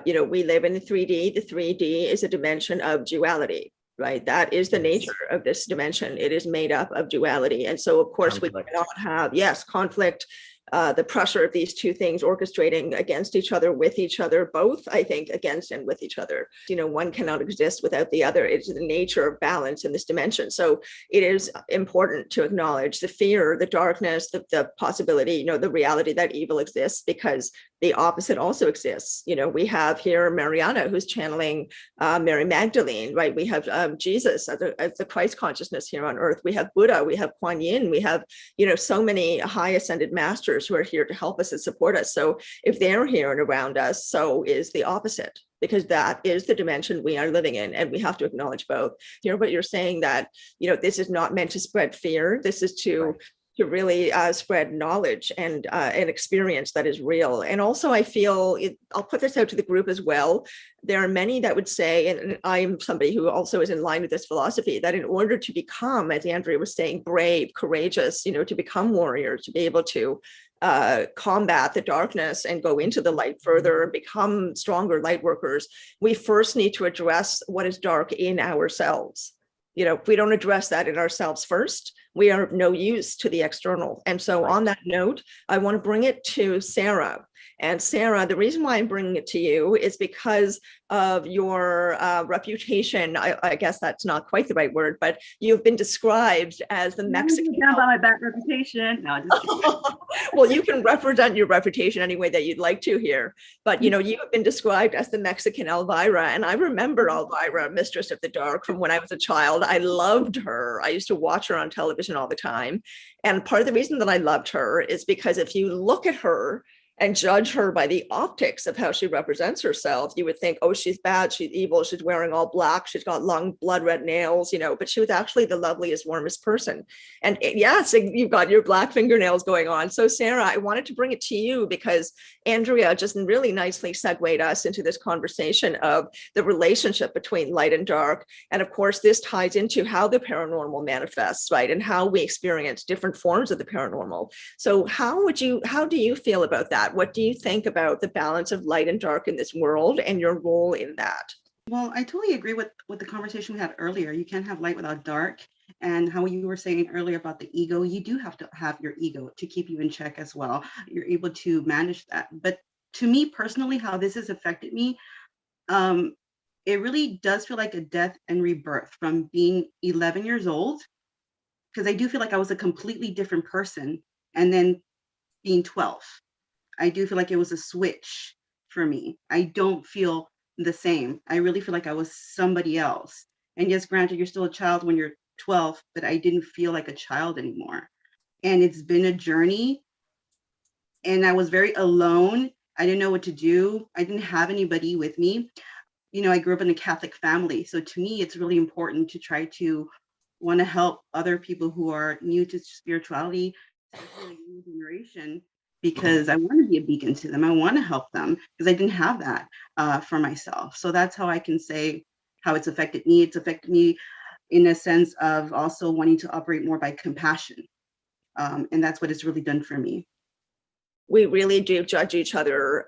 we live in the 3D. The 3D is a dimension of duality, right? That is the nature of this dimension. It is made up of duality. And so, of course, conflict. We cannot have, conflict, the pressure of these two things orchestrating against each other, with each other, both, I think, against and with each other. One cannot exist without the other. It's the nature of balance in this dimension. So it is important to acknowledge the fear, the darkness, the possibility, the reality that evil exists, because the opposite also exists. We have here Marianna, who's channeling Mary Magdalene, right? We have Jesus as the Christ consciousness here on earth. We have Buddha, we have Kuan Yin, we have, so many high ascended masters who are here to help us and support us. So if they're here and around us, so is the opposite, because that is the dimension we are living in, and we have to acknowledge both. But you're saying that, this is not meant to spread fear. This is to really spread knowledge and an experience that is real. And also, I feel, I'll put this out to the group as well. There are many that would say, and I'm somebody who also is in line with this philosophy, that in order to become, as Andrea was saying, brave, courageous, to become warriors, to be able to combat the darkness and go into the light further and become stronger light workers, we first need to address what is dark in ourselves. If we don't address that in ourselves first, we are of no use to the external. And so on that note, I want to bring it to Sarah. And Sarah, the reason why I'm bringing it to you is because of your reputation. I guess that's not quite the right word, but you've been described as the Mexican. Down by my bad reputation. No, just kidding. Well, you can represent your reputation any way that you'd like to here. But, you have been described as the Mexican Elvira. And I remember Elvira, Mistress of the Dark, from when I was a child. I loved her. I used to watch her on television all the time. And part of the reason that I loved her is because if you look at her and judge her by the optics of how she represents herself, you would think, oh, she's bad, she's evil, she's wearing all black, she's got long blood red nails, but she was actually the loveliest, warmest person. And yes, you've got your black fingernails going on. So Sarah, I wanted to bring it to you because Andrea just really nicely segued us into this conversation of the relationship between light and dark. And of course, this ties into how the paranormal manifests, right? And how we experience different forms of the paranormal. So how do you feel about that? What do you think about the balance of light and dark in this world and your role in that? Well, I totally agree with the conversation we had earlier. You can't have light without dark. And how you were saying earlier about the ego, you do have to have your ego to keep you in check as well. You're able to manage that. But to me personally, how this has affected me, it really does feel like a death and rebirth from being 11 years old, because I do feel like I was a completely different person. And then being 12. I do feel like it was a switch for me. I don't feel the same. I really feel like I was somebody else. And yes, granted, you're still a child when you're 12, but I didn't feel like a child anymore. And it's been a journey. And I was very alone. I didn't know what to do. I didn't have anybody with me. I grew up in a Catholic family. So to me, it's really important to try to want to help other people who are new to spirituality, especially the new generation, because I want to be a beacon to them. I want to help them because I didn't have that for myself. So that's how I can say how it's affected me. It's affected me in a sense of also wanting to operate more by compassion. And that's what it's really done for me. we really do judge each other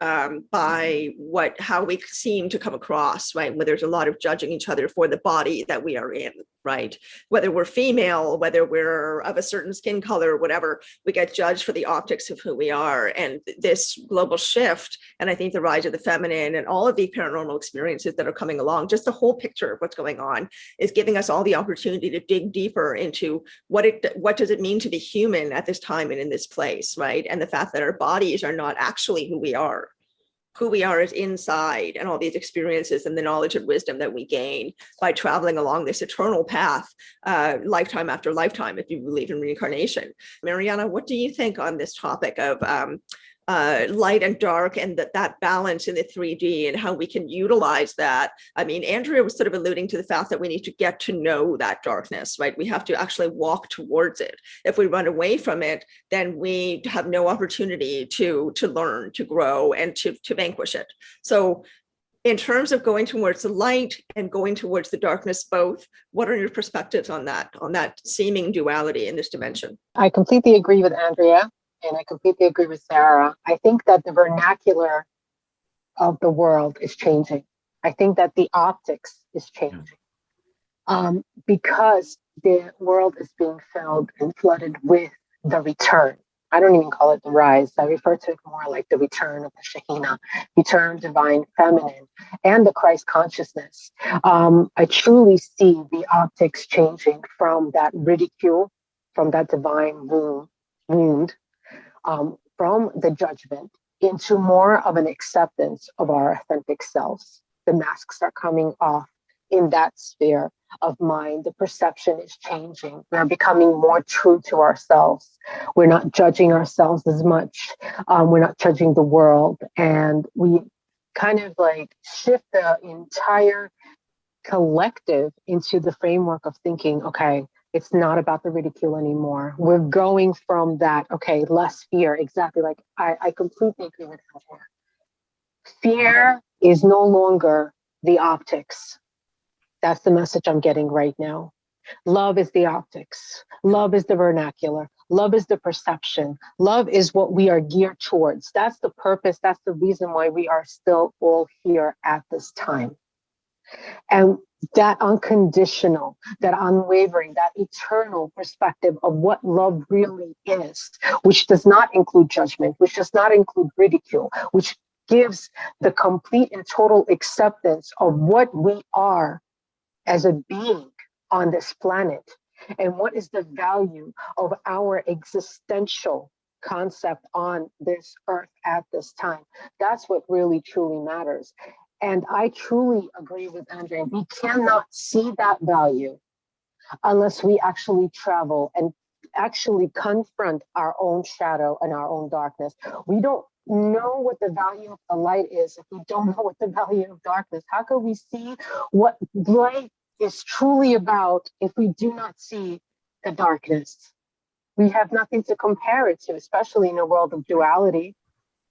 by how we seem to come across, right? Where there's a lot of judging each other for the body that we are in, right? Whether we're female, whether we're of a certain skin color, whatever, we get judged for the optics of who we are. And this global shift, and I think the rise of the feminine and all of the paranormal experiences that are coming along, just the whole picture of what's going on is giving us all the opportunity to dig deeper into what does it mean to be human at this time and in this place, right? And the fact that our bodies are not actually who we are. Who we are is inside, and all these experiences and the knowledge and wisdom that we gain by traveling along this eternal path, lifetime after lifetime, if you believe in reincarnation. Marianna, what do you think on this topic of light and dark, and that balance in the 3D and how we can utilize that? I mean, Andrea was sort of alluding to the fact that we need to get to know that darkness, right? We have to actually walk towards it. If we run away from it, then we have no opportunity to learn, to grow, and to vanquish it. So in terms of going towards the light and going towards the darkness both, what are your perspectives on that seeming duality in this dimension? I completely agree with Andrea. And I completely agree with Sarah. I think that the vernacular of the world is changing. I think that the optics is changing because the world is being filled and flooded with the return. I don't even call it the rise. I refer to it more like the return of the Shekhinah, return of divine feminine, and the Christ consciousness. I truly see the optics changing from that ridicule, from that divine wound, from the judgment into more of an acceptance of our authentic selves. The masks are coming off in that sphere of mind. The perception is changing. We're becoming more true to ourselves. We're not judging ourselves as much. We're not judging the world. And we kind of like shift the entire collective into the framework of thinking, okay, it's not about the ridicule anymore. We're going from that, okay, less fear. Exactly. Like I completely agree with Andrea. Fear is no longer the optics. That's the message I'm getting right now. Love is the optics. Love is the vernacular. Love is the perception. Love is what we are geared towards. That's the purpose. That's the reason why we are still all here at this time. And that unconditional, that unwavering, that eternal perspective of what love really is, which does not include judgment, which does not include ridicule, which gives the complete and total acceptance of what we are as a being on this planet, and what is the value of our existential concept on this earth at this time. That's what really truly matters. And I truly agree with Andrea. We cannot see that value unless we actually travel and actually confront our own shadow and our own darkness. We don't know what the value of the light is if we don't know what the value of darkness. How can we see what light is truly about if we do not see the darkness? We have nothing to compare it to, especially in a world of duality.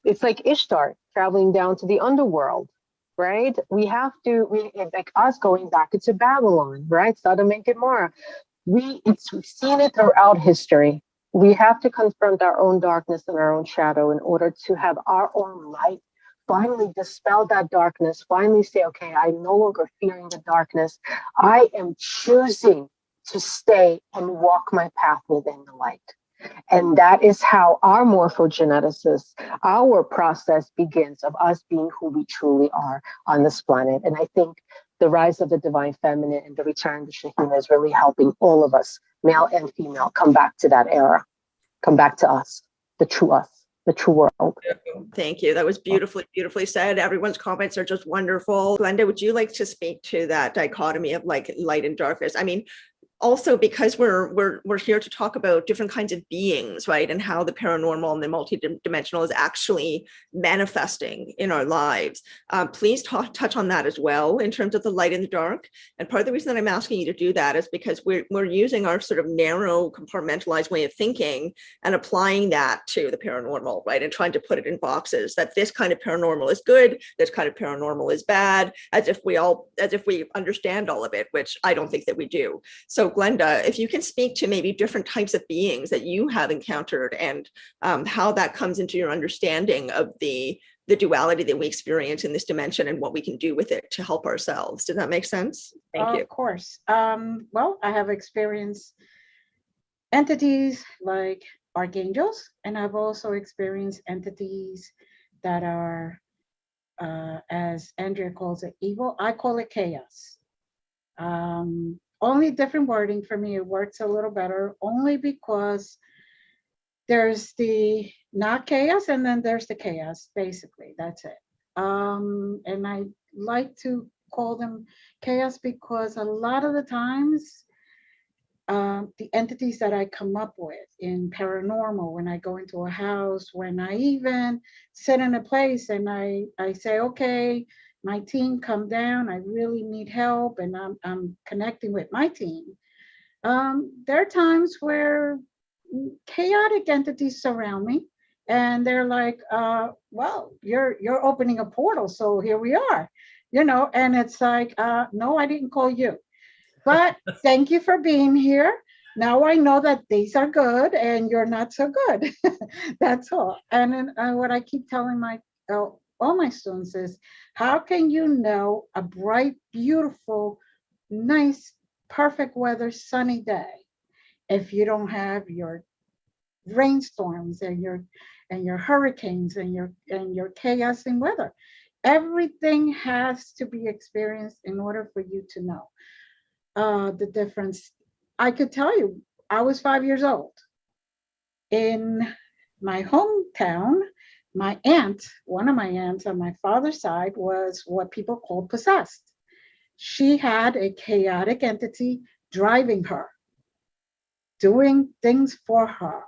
It's like Ishtar traveling down to the underworld. Right? We have to, like us going back into Babylon, right? Sodom and Gomorrah. We've seen it throughout history. We have to confront our own darkness and our own shadow in order to have our own light finally dispel that darkness, finally say, okay, I'm no longer fearing the darkness. I am choosing to stay and walk my path within the light. And that is how our morphogenesis, our process begins of us being who we truly are on this planet. And I think the rise of the divine feminine and the return to Shekhinah is really helping all of us, male and female, come back to that era, come back to us, the true world. Thank you. That was beautifully said. Everyone's comments are just wonderful. Glenda, would you like to speak to that dichotomy of like light and darkness? I mean, also because we're here to talk about different kinds of beings, right? And how the paranormal and the multidimensional is actually manifesting in our lives. Please touch on that as well in terms of the light and the dark. And part of the reason that I'm asking you to do that is because we're using our sort of narrow compartmentalized way of thinking and applying that to the paranormal, right? And trying to put it in boxes that this kind of paranormal is good, this kind of paranormal is bad, as if we understand all of it, which I don't think that we do. So Glenda, if you can speak to maybe different types of beings that you have encountered and how that comes into your understanding of the duality that we experience in this dimension and what we can do with it to help ourselves. Does that make sense? Thank you. Of course. Well, I have experienced entities like archangels, and I've also experienced entities that are, as Andrea calls it, evil. I call it chaos. Only different wording for me. It works a little better only because there's the not chaos and then there's the chaos, basically. That's it. And I like to call them chaos because a lot of the times the entities that I come up with in paranormal, when I go into a house, when I even sit in a place and I say, okay, my team, come down, I really need help, and I'm connecting with my team. There are times where chaotic entities surround me, and they're like, well, you're opening a portal, so here we are, and it's like, no, I didn't call you, but thank you for being here. Now I know that these are good and you're not so good. That's all. And then what I keep telling all my students is, how can you know a bright, beautiful, nice, perfect weather, sunny day if you don't have your rainstorms and your hurricanes and your chaos in weather? Everything has to be experienced in order for you to know the difference. I could tell you, I was 5 years old. In my hometown, my aunt, one of my aunts on my father's side, was what people call possessed. She had a chaotic entity driving her, doing things for her,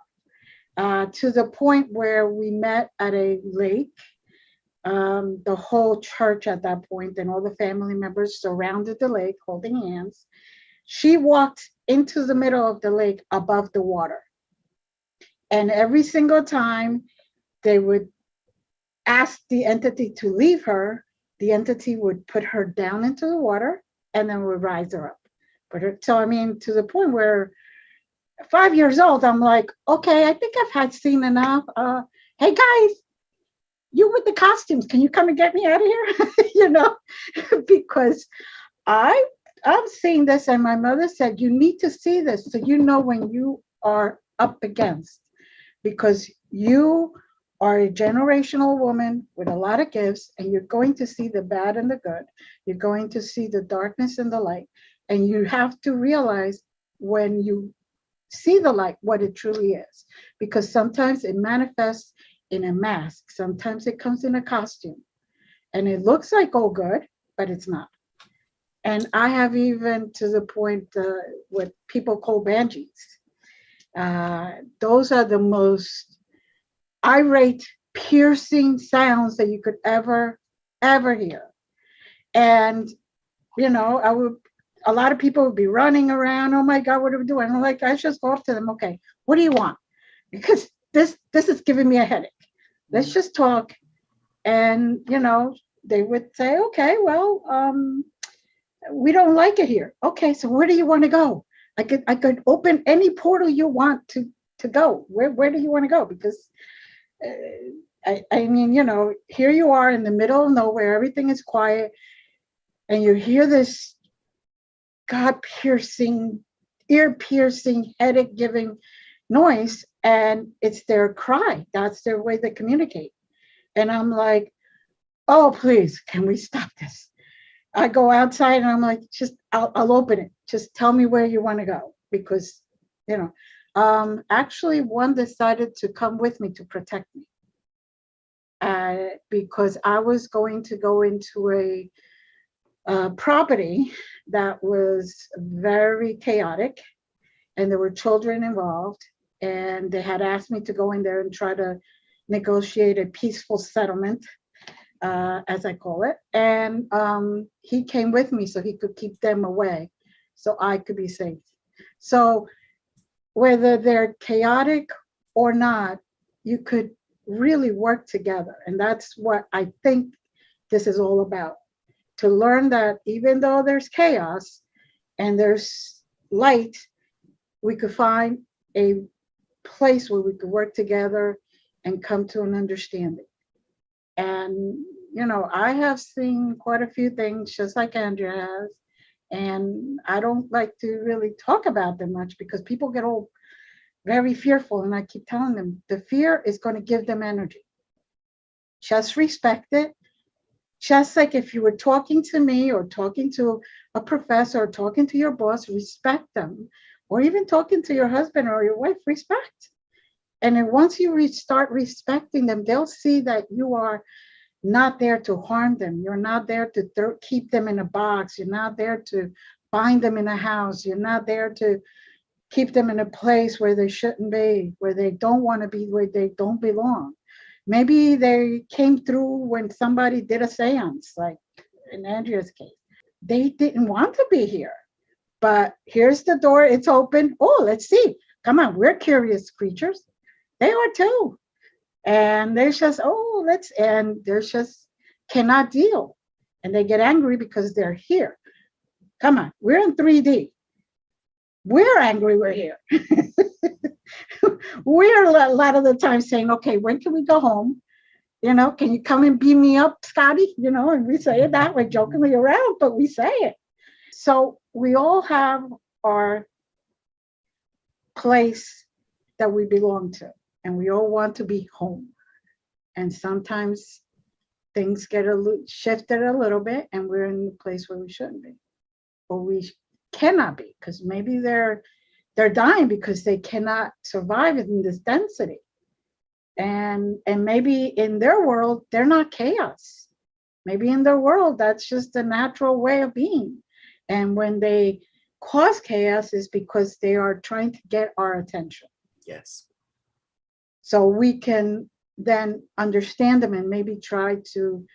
to the point where we met at a lake. The whole church at that point and all the family members surrounded the lake holding hands. She walked into the middle of the lake above the water. And every single time they would ask the entity to leave her, the entity would put her down into the water and then would rise her up. So, I mean, to the point where 5 years old, I'm like, okay, I think I've had seen enough. Hey guys, you with the costumes, can you come and get me out of here? Because I'm seeing this, and my mother said, you need to see this so you know when you are up against, because you are a generational woman with a lot of gifts, and you're going to see the bad and the good. You're going to see the darkness and the light, and you have to realize when you see the light what it truly is, because sometimes it manifests in a mask, sometimes it comes in a costume, and it looks like all good, but it's not. And I have even to the point what people call banshees. Those are the most irate, piercing sounds that you could ever hear. And, a lot of people would be running around. Oh my God, what are we doing? I'm like, I just go up to them. Okay, what do you want? Because this is giving me a headache. Let's just talk. And, they would say, okay, well, we don't like it here. Okay, so where do you want to go? I could open any portal you want to go. Where do you want to go? Because I mean, here you are in the middle of nowhere, everything is quiet, and you hear this God-piercing, ear-piercing, headache-giving noise, and it's their cry. That's their way they communicate. And I'm like, oh, please, can we stop this? I go outside and I'm like, I'll open it. Just tell me where you want to go. Because, actually one decided to come with me to protect me. Because I was going to go into a property that was very chaotic, and there were children involved, and they had asked me to go in there and try to negotiate a peaceful settlement, as I call it. And he came with me so he could keep them away so I could be safe. So whether they're chaotic or not, you could really work together. And that's what I think this is all about. To learn that even though there's chaos and there's light, we could find a place where we could work together and come to an understanding. And, you know, I have seen quite a few things, just like Andrea has. And I don't like to really talk about them much because people get all very fearful. And I keep telling them the fear is going to give them energy. Just respect it. Just like if you were talking to me or talking to a professor or talking to your boss, respect them. Or even talking to your husband or your wife, respect. And then once you start respecting them, they'll see that you are not there to harm them. You're not there to keep them in a box. You're not there to bind them in a house. You're not there to keep them in a place where they shouldn't be, where they don't want to be, where they don't belong. Maybe they came through when somebody did a seance, like in Andrea's case. They didn't want to be here, but here's the door, it's open. Oh, let's see. Come on, we're curious creatures. They are too. And there's just, and there's just cannot deal. And they get angry because they're here. Come on, we're in 3D. We're angry we're here. We're a lot of the time saying, okay, when can we go home? You know, can you come and beam me up, Scotty? You know, and we say it that way, jokingly around, but we say it. So we all have our place that we belong to, and we all want to be home. And sometimes things get shifted a little bit, and we're in the place where we shouldn't be, or we cannot be, because maybe they're dying because they cannot survive in this density. And maybe in their world, they're not chaos. Maybe in their world, that's just the natural way of being. And when they cause chaos is because they are trying to get our attention. Yes. So we can then understand them and maybe try to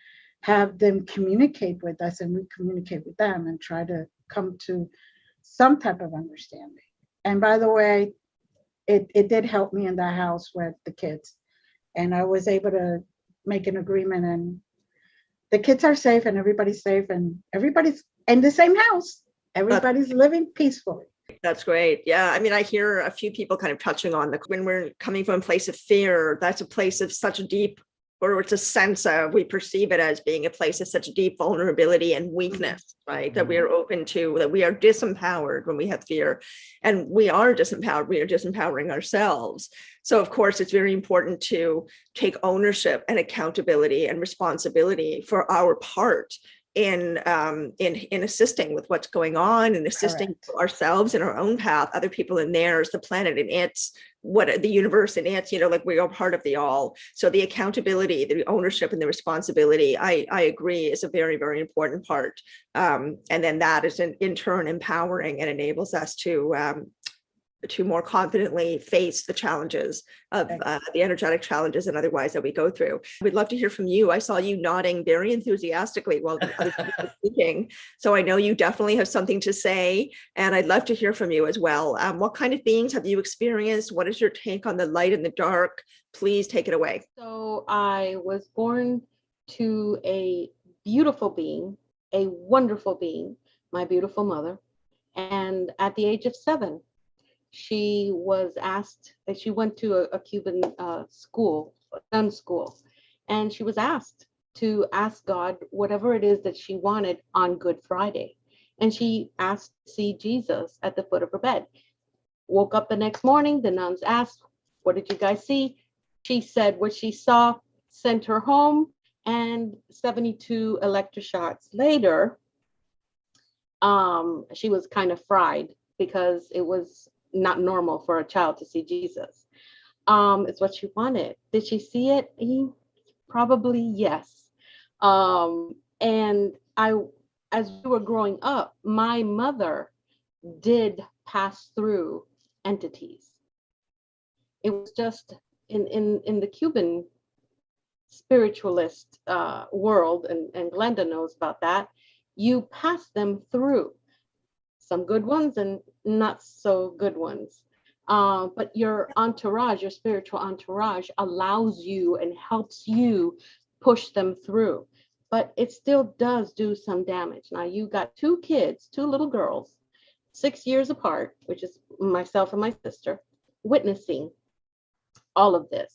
have them communicate with us, and we communicate with them and try to come to some type of understanding. And by the way, it did help me in the house with the kids. And I was able to make an agreement, and the kids are safe and everybody's safe and everybody's in the same house. Everybody's living peacefully. That's great. Yeah. I mean, I hear a few people kind of touching on when we're coming from a place of fear, that's a place of such a deep, or it's a sense of, we perceive it as being a place of such deep vulnerability and weakness, right? That we are open to, that we are disempowered when we have fear, and we are disempowered. We are disempowering ourselves. So of course, it's very important to take ownership and accountability and responsibility for our part in assisting with what's going on, and assisting ourselves in our own path, other people in theirs, the planet in its, the universe in its, like we are part of the all. So the accountability, the ownership, and the responsibility, I agree, is a very, very important part. And then that is in turn empowering and enables us to more confidently face the challenges of the energetic challenges and otherwise that we go through. We'd love to hear from you. I saw you nodding very enthusiastically while the other people were speaking. So I know you definitely have something to say, and I'd love to hear from you as well. What kind of beings have you experienced? What is your take on the light and the dark? Please take it away. So I was born to a beautiful being, a wonderful being, my beautiful mother. And at the age of 7, she was asked, that she went to a Cuban school, a nun school, and she was asked to ask God whatever it is that she wanted on Good Friday. And she asked to see Jesus at the foot of her bed. Woke up the next morning, the nuns asked, what did you guys see? She said what she saw sent her home, and 72 electroshocks later, she was kind of fried because it was not normal for a child to see Jesus. It's what she wanted. Did she see it? Probably yes. And as we were growing up, my mother did pass through entities. It was just in the Cuban spiritualist world, and Glenda knows about that, you pass them through. Some good ones and not so good ones. But your entourage, your spiritual entourage, allows you and helps you push them through. But it still does do some damage. Now, you got 2 kids, 2 little girls 6 years apart, which is myself and my sister, witnessing all of this.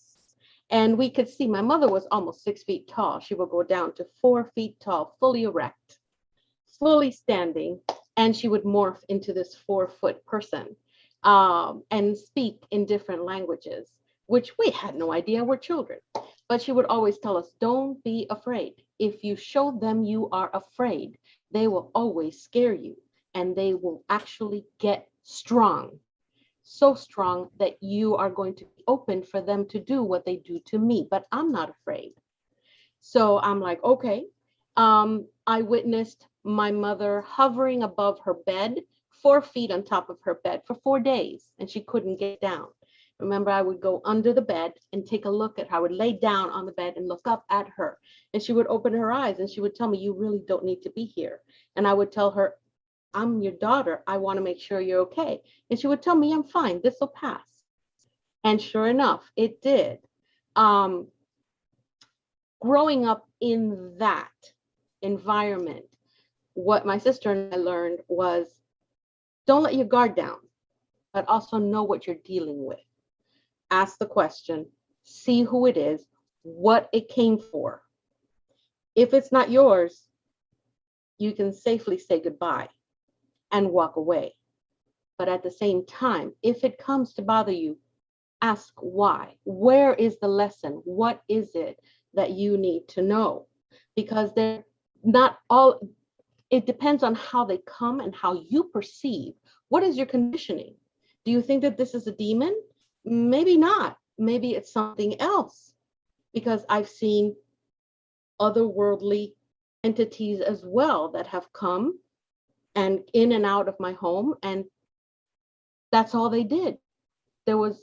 And we could see my mother was almost 6 feet tall. She would go down to 4 feet tall, fully erect, fully standing, and she would morph into this 4-foot person and speak in different languages, which we had no idea were children. But she would always tell us, don't be afraid. If you show them you are afraid, they will always scare you, and they will actually get strong. So strong that you are going to be open for them to do what they do to me, but I'm not afraid. So I'm like, okay. I witnessed my mother hovering above her bed, 4 feet on top of her bed for 4 days, and she couldn't get down. Remember, I would go under the bed and take a look at her. I would lay down on the bed and look up at her, and she would open her eyes and she would tell me, you really don't need to be here. And I would tell her, I'm your daughter. I want to make sure you're okay. And she would tell me, I'm fine. This will pass. And sure enough, it did. Growing up in that environment, what my sister and I learned was, don't let your guard down, but also know what you're dealing with. Ask the question, see who it is, what it came for. If it's not yours, you can safely say goodbye and walk away. But at the same time, if it comes to bother you, ask why. Where is the lesson? What is it that you need to know? Because they're not all, it depends on how they come and how you perceive. What is your conditioning? Do you think that this is a demon? Maybe not. Maybe it's something else. Because I've seen otherworldly entities as well that have come and in and out of my home, and that's all they did. There was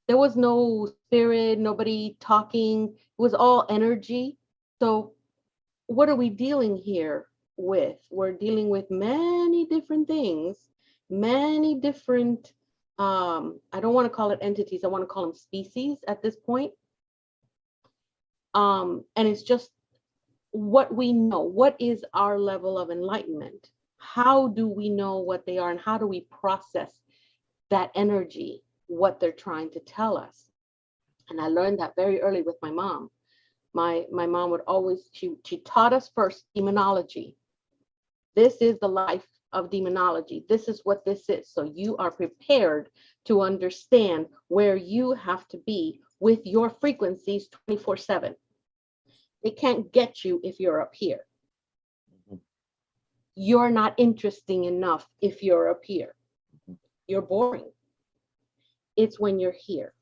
no spirit, nobody talking. It was all energy. So what are we dealing here with? We're dealing with many different things, many different, I don't want to call it entities, I want to call them species at this point. And it's just what we know. What is our level of enlightenment? How do we know what they are, and how do we process that energy, what they're trying to tell us? And I learned that very early with my mom. My mom would always, she taught us first demonology. This is the life of demonology. This is what this is. So you are prepared to understand where you have to be with your frequencies 24/7. It can't get you if you're up here. You're not interesting enough if you're up here. You're boring. It's when you're here.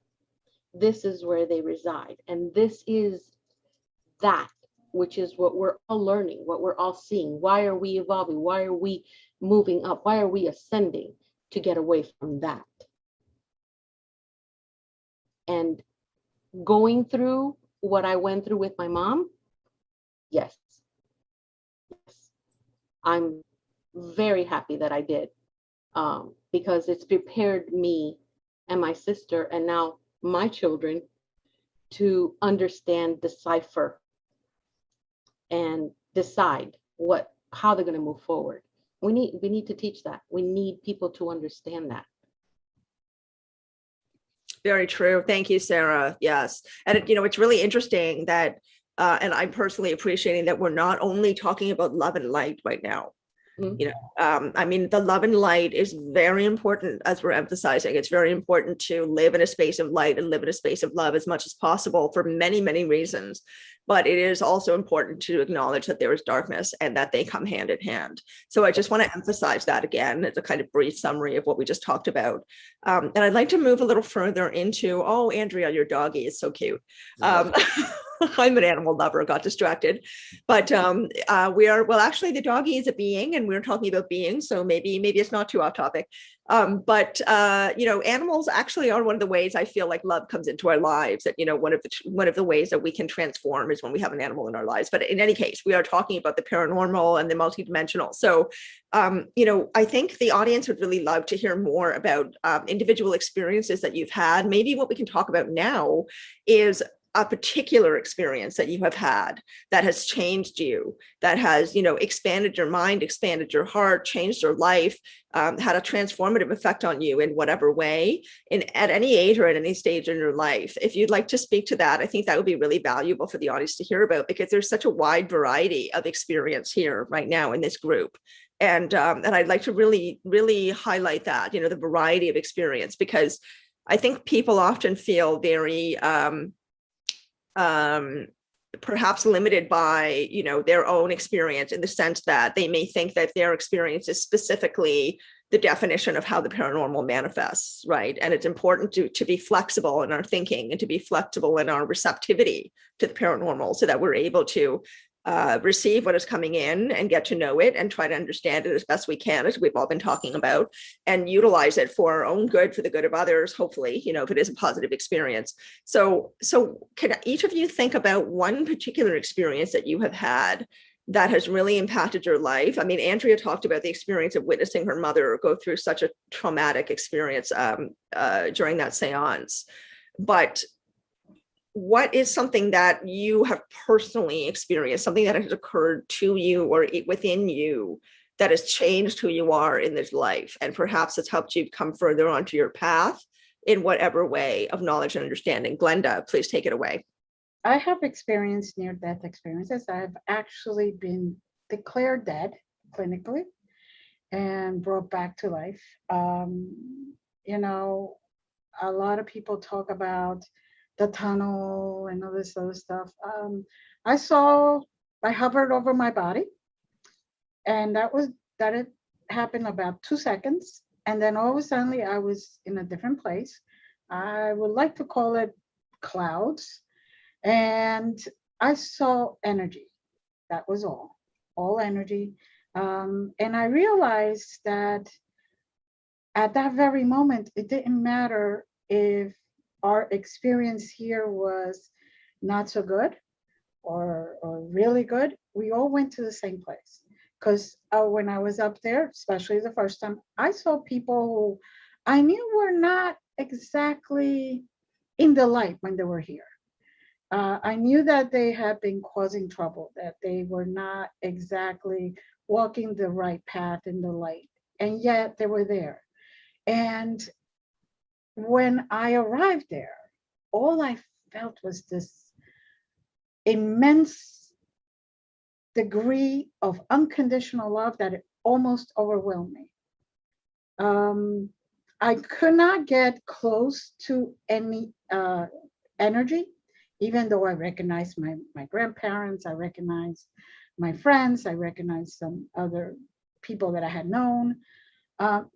This is where they reside. And this is that, which is what we're all learning, what we're all seeing. Why are we evolving? Why are we moving up? Why are we ascending? To get away from that. And going through what I went through with my mom, yes. I'm very happy that I did, because it's prepared me and my sister and now my children to understand, decipher, and decide how they're going to move forward. We need to teach that. We need people to understand that. Very true. Thank you, Sarah. Yes. And it's really interesting that and I'm personally appreciating that we're not only talking about love and light right now. Mm-hmm. I mean, the love and light is very important, as we're emphasizing. It's very important to live in a space of light and live in a space of love as much as possible for many, many reasons. But it is also important to acknowledge that there is darkness and that they come hand in hand. So I just want to emphasize that again as a kind of brief summary of what we just talked about. And I'd like to move a little further into, oh, Andrea, your doggie is so cute. I'm an animal lover, got distracted. But actually the doggie is a being and we're talking about beings. So maybe it's not too off topic. But animals actually are one of the ways I feel like love comes into our lives. That, one of the ways that we can transform is when we have an animal in our lives. But in any case, we are talking about the paranormal and the multidimensional. So, I think the audience would really love to hear more about individual experiences that you've had. Maybe what we can talk about now is a particular experience that you have had that has changed you, that has, expanded your mind, expanded your heart, changed your life, had a transformative effect on you in whatever way, at any age or at any stage in your life. If you'd like to speak to that, I think that would be really valuable for the audience to hear about, because there's such a wide variety of experience here right now in this group. And I'd like to really, really highlight that, the variety of experience, because I think people often feel very perhaps limited by, their own experience, in the sense that they may think that their experience is specifically the definition of how the paranormal manifests, right? And it's important to be flexible in our thinking and to be flexible in our receptivity to the paranormal, so that we're able to receive what is coming in and get to know it and try to understand it as best we can, as we've all been talking about, and utilize it for our own good, for the good of others, hopefully, if it is a positive experience. So can each of you think about one particular experience that you have had that has really impacted your life? I mean, Andrea talked about the experience of witnessing her mother go through such a traumatic experience during that seance. But what is something that you have personally experienced, something that has occurred to you or within you that has changed who you are in this life, and perhaps it's helped you come further onto your path in whatever way of knowledge and understanding? Glenda, please take it away. I have experienced near-death experiences. I've actually been declared dead clinically and brought back to life. A lot of people talk about the tunnel and all this other stuff. I hovered over my body, and that it happened about 2 seconds. And then all of a sudden I was in a different place. I would like to call it clouds. And I saw energy. That was all energy. And I realized that at that very moment, it didn't matter if our experience here was not so good or really good. We all went to the same place. Because when I was up there, especially the first time, I saw people who I knew were not exactly in the light when they were here. I knew that they had been causing trouble, that they were not exactly walking the right path in the light, and yet they were there. And when I arrived there, all I felt was this immense degree of unconditional love that it almost overwhelmed me. I could not get close to any energy, even though I recognized my grandparents, I recognized my friends, I recognized some other people that I had known.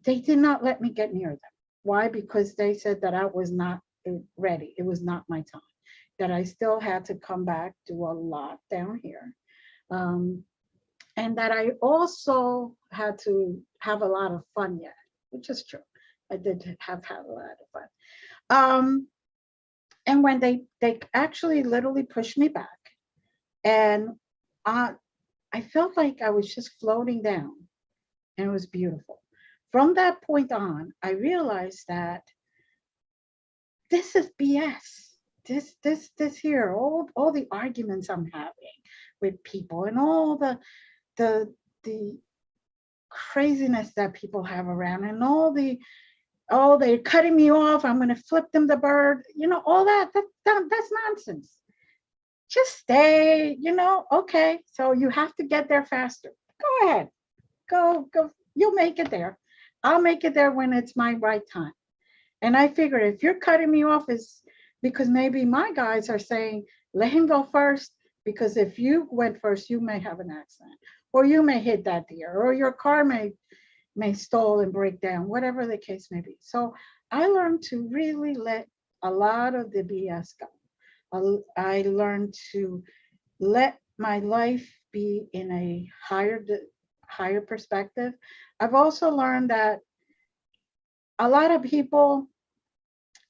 They did not let me get near them. Why? Because they said that I was not ready. It was not my time, that I still had to come back, do a lot down here. And that I also had to have a lot of fun yet, which is true. I did have had a lot of fun. And when they actually literally pushed me back, and I felt like I was just floating down, and it was beautiful. From that point on, I realized that this is BS. This here, all the arguments I'm having with people, and all the craziness that people have around, and they're cutting me off, I'm going to flip them the bird, all that's nonsense. Just stay, okay, so you have to get there faster. Go ahead, go, you'll make it there. I'll make it there when it's my right time. And I figured if you're cutting me off, is because maybe my guys are saying, let him go first, because if you went first, you may have an accident, or you may hit that deer, or your car may stall and break down, whatever the case may be. So I learned to really let a lot of the BS go. I learned to let my life be in a higher perspective. I've also learned that a lot of people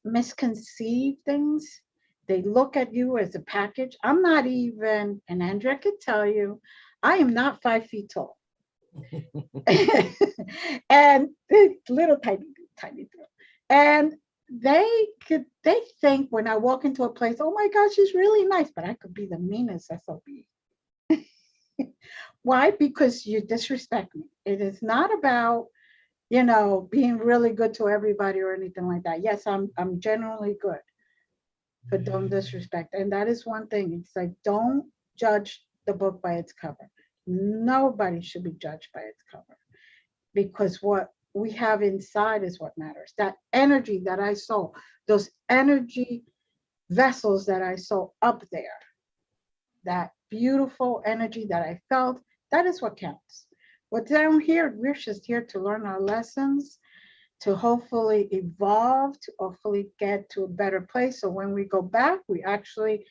misconceive things. They look at you as a package. I'm not even, and Andrea could tell you, I am not 5 feet tall. And little tiny girl. And they think when I walk into a place, oh my gosh, she's really nice, but I could be the meanest SOB. Why? Because you disrespect me. It is not about, being really good to everybody or anything like that. Yes, I'm generally good, but don't disrespect. And that is one thing. It's like, don't judge the book by its cover. Nobody should be judged by its cover, because what we have inside is what matters. That energy that I saw, those energy vessels that I saw up there, that beautiful energy that I felt, that is what counts. What's down here, we're just here to learn our lessons, to hopefully evolve, to hopefully get to a better place. So when we go back, we actually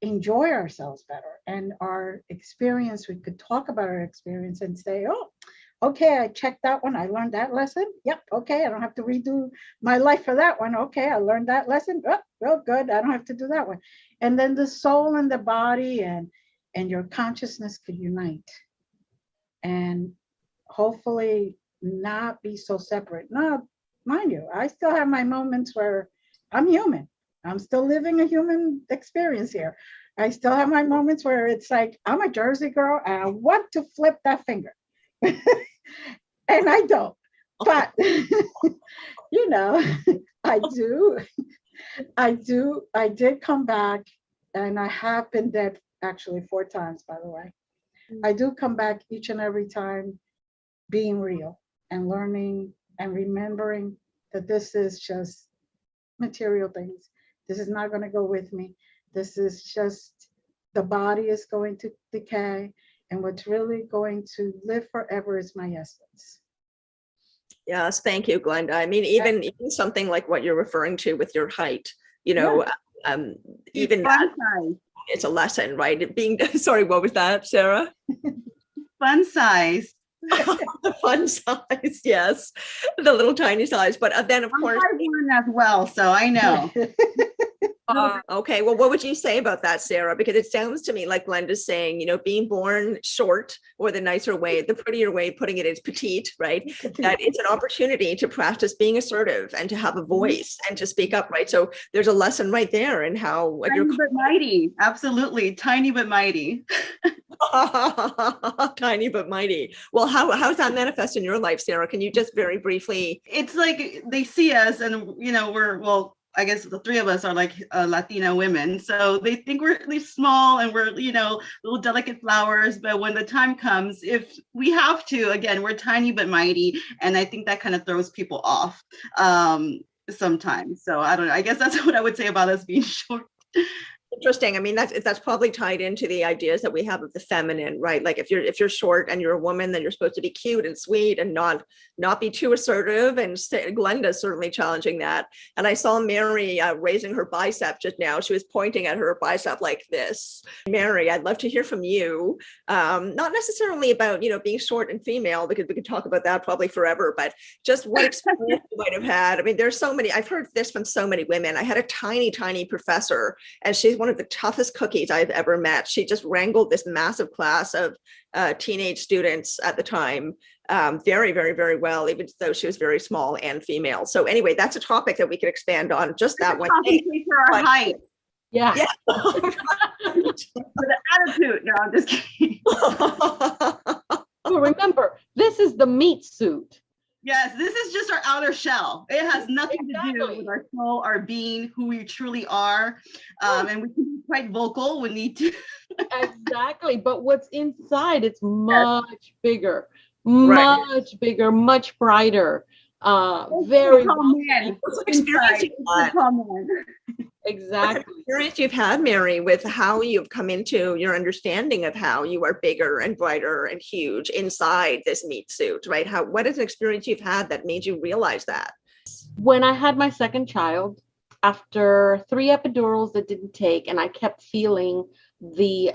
enjoy ourselves better. And our experience, we could talk about our experience and say, oh, okay, I checked that one. I learned that lesson. Yep. Okay. I don't have to redo my life for that one. Okay. I learned that lesson. Oh, well, good. I don't have to do that one. And then the soul and the body and your consciousness could unite and hopefully not be so separate. No, mind you, I still have my moments where I'm human. I'm still living a human experience here. I still have my moments where it's like, I'm a Jersey girl and I want to flip that finger. And I don't, but I did come back, and I have been dead actually 4 times, by the way. I do come back each and every time being real and learning and remembering that this is just material things. This is not going to go with me. This is just, the body is going to decay. And what's really going to live forever is my essence. Yes, thank you, Glenda. I mean, even something like what you're referring to with your height, even that, it's a lesson, right? It being, sorry, what was that, Sarah? Fun size. The fun size, yes, the little tiny size. But then, of course, I'm 5'1" as well, so I know. Okay, well, what would you say about that, Sarah? Because it sounds to me like Glenda's saying, being born short, or the nicer way, the prettier way of putting it is petite, right? That it's an opportunity to practice being assertive and to have a voice and to speak up, right? So there's a lesson right there in how tiny but mighty, absolutely, tiny but mighty. Tiny but mighty. Well, how's that manifest in your life, Sarah? Can you just very briefly? It's like they see us, and I guess the 3 of us are like Latina women. So they think we're really small and we're, little delicate flowers. But when the time comes, if we have to, again, we're tiny but mighty. And I think that kind of throws people off sometimes. So I don't know. I guess that's what I would say about us being short. Interesting. I mean, that's probably tied into the ideas that we have of the feminine, right? Like if you're short and you're a woman, then you're supposed to be cute and sweet and not be too assertive. And Glenda's certainly challenging that. And I saw Mary raising her bicep just now. She was pointing at her bicep like this. Mary, I'd love to hear from you. Not necessarily about being short and female, because we could talk about that probably forever. But just what experience you might have had. I mean, there's so many. I've heard this from so many women. I had a tiny professor, and she's one of the toughest cookies I've ever met. She just wrangled this massive class of teenage students at the time very, very, very well, even though she was very small and female. So anyway, that's a topic that we could expand on, just that one thing. For our height. Yeah. For the attitude. No, I'm just kidding. Well, remember, this is the meat suit. Yes, this is just our outer shell. It has nothing to do with our soul, our being, who we truly are. And we can be quite vocal when need to. Exactly. But what's inside, it's much bigger, much bigger, much brighter. Very exactly. Experience you've had, Mary, with how you've come into your understanding of how you are bigger and brighter and huge inside this meat suit, right? What is an experience you've had that made you realize that? When I had my second child, after 3 epidurals that didn't take, and I kept feeling the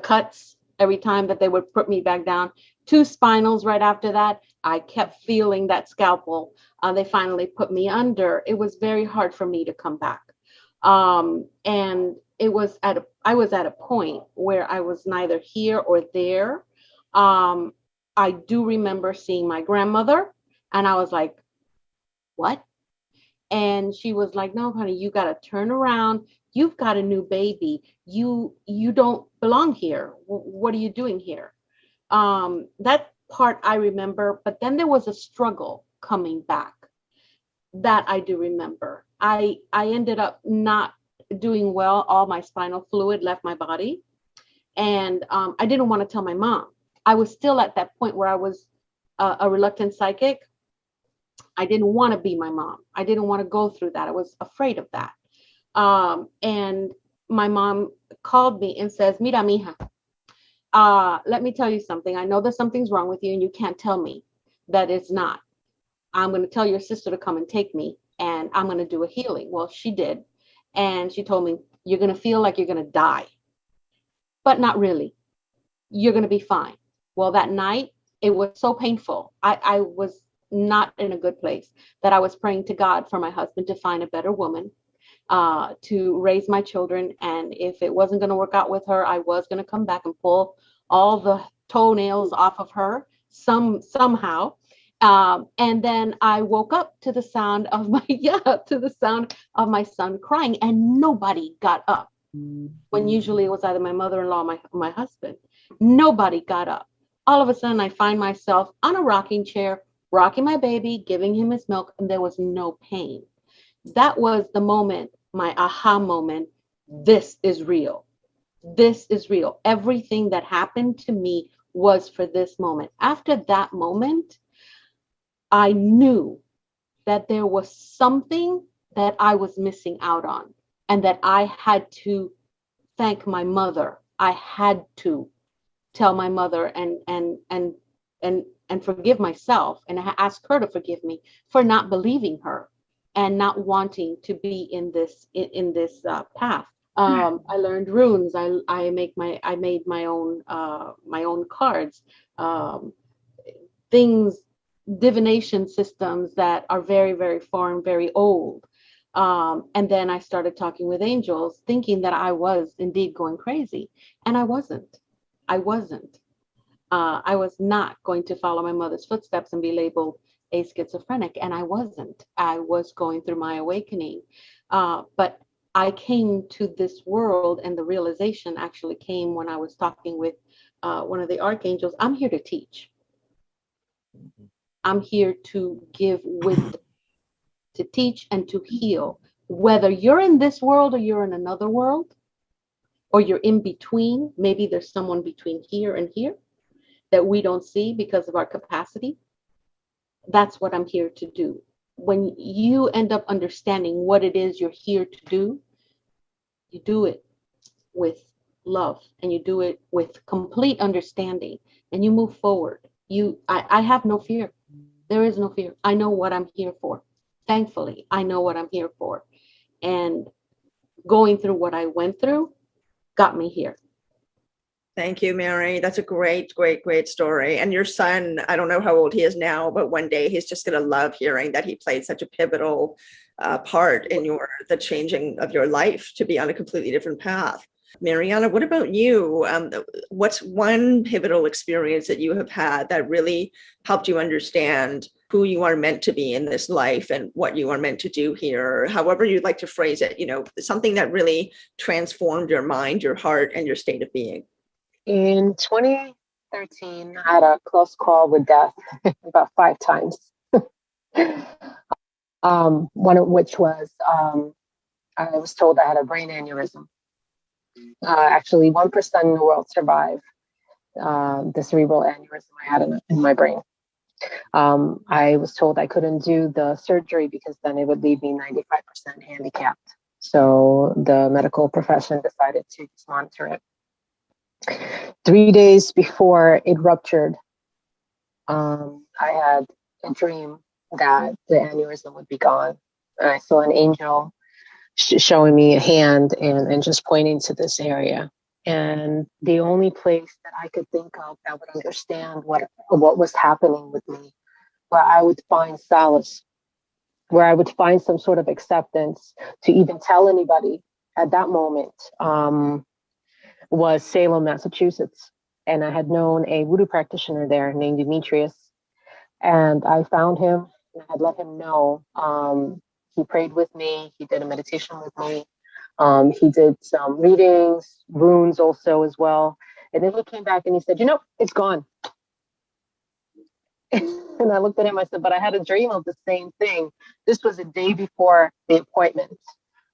cuts every time that they would put me back down, 2 spinals right after that, I kept feeling that scalpel. They finally put me under. It was very hard for me to come back. And I was at a point where I was neither here or there. I do remember seeing my grandmother, and I was like, what? And she was like, no, honey, you got to turn around. You've got a new baby. You don't belong here. What are you doing here? That part I remember, but then there was a struggle coming back that I do remember. I ended up not doing well. All my spinal fluid left my body. And I didn't want to tell my mom. I was still at that point where I was a reluctant psychic. I didn't want to be my mom. I didn't want to go through that. I was afraid of that. And my mom called me and says, mira, mija, let me tell you something. I know that something's wrong with you and you can't tell me that it's not. I'm going to tell your sister to come and take me and I'm going to do a healing. Well, she did. And she told me, you're going to feel like you're going to die, but not really. You're going to be fine. Well, that night, it was so painful. I was not in a good place that I was praying to God for my husband to find a better woman, to raise my children. And if it wasn't going to work out with her, I was going to come back and pull all the toenails off of her somehow. And then I woke up to the sound of my son crying, and nobody got up. When usually it was either my mother-in-law or my husband. Nobody got up. All of a sudden, I find myself on a rocking chair, rocking my baby, giving him his milk, and there was no pain. That was the moment, my aha moment. This is real. This is real. Everything that happened to me was for this moment. After that moment, I knew that there was something that I was missing out on, and that I had to thank my mother. I had to tell my mother and forgive myself, and ask her to forgive me for not believing her and not wanting to be in this path. I learned runes. I made my own cards, things, divination systems that are very, very foreign, very old. And then I started talking with angels, thinking that I was indeed going crazy. And I wasn't. I was not going to follow my mother's footsteps and be labeled a schizophrenic. And I wasn't. I was going through my awakening. But I came to this world, and the realization actually came when I was talking with one of the archangels. I'm here to teach. I'm here to give wisdom, to teach and to heal. Whether you're in this world or you're in another world, or you're in between, maybe there's someone between here and here that we don't see because of our capacity. That's what I'm here to do. When you end up understanding what it is you're here to do, you do it with love, and you do it with complete understanding, and you move forward. I have no fear. There is no fear. I know what I'm here for. Thankfully, I know what I'm here for. And going through what I went through got me here. Thank you, Mary. That's a great, great, great story. And your son, I don't know how old he is now, but one day he's just going to love hearing that he played such a pivotal part in the changing of your life to be on a completely different path. Marianna, what about you? What's one pivotal experience that you have had that really helped you understand who you are meant to be in this life and what you are meant to do here? However you'd like to phrase it, something that really transformed your mind, your heart, and your state of being. In 2013, I had a close call with death about 5 times. One of which was I was told I had a brain aneurysm. Actually, 1% in the world survive the cerebral aneurysm I had in my brain. I was told I couldn't do the surgery because then it would leave me 95% handicapped. So the medical profession decided to just monitor it. 3 days before it ruptured, I had a dream that the aneurysm would be gone. And I saw an angel showing me a hand and just pointing to this area. And the only place that I could think of that would understand what was happening with me, where I would find solace, where I would find some sort of acceptance to even tell anybody at that moment, was Salem, Massachusetts. And I had known a voodoo practitioner there named Demetrius. And I found him and I had let him know He prayed with me. He did a meditation with me. He did some readings, runes also as well. And then he came back and he said, it's gone. And I looked at him, I said, but I had a dream of the same thing. This was a day before the appointment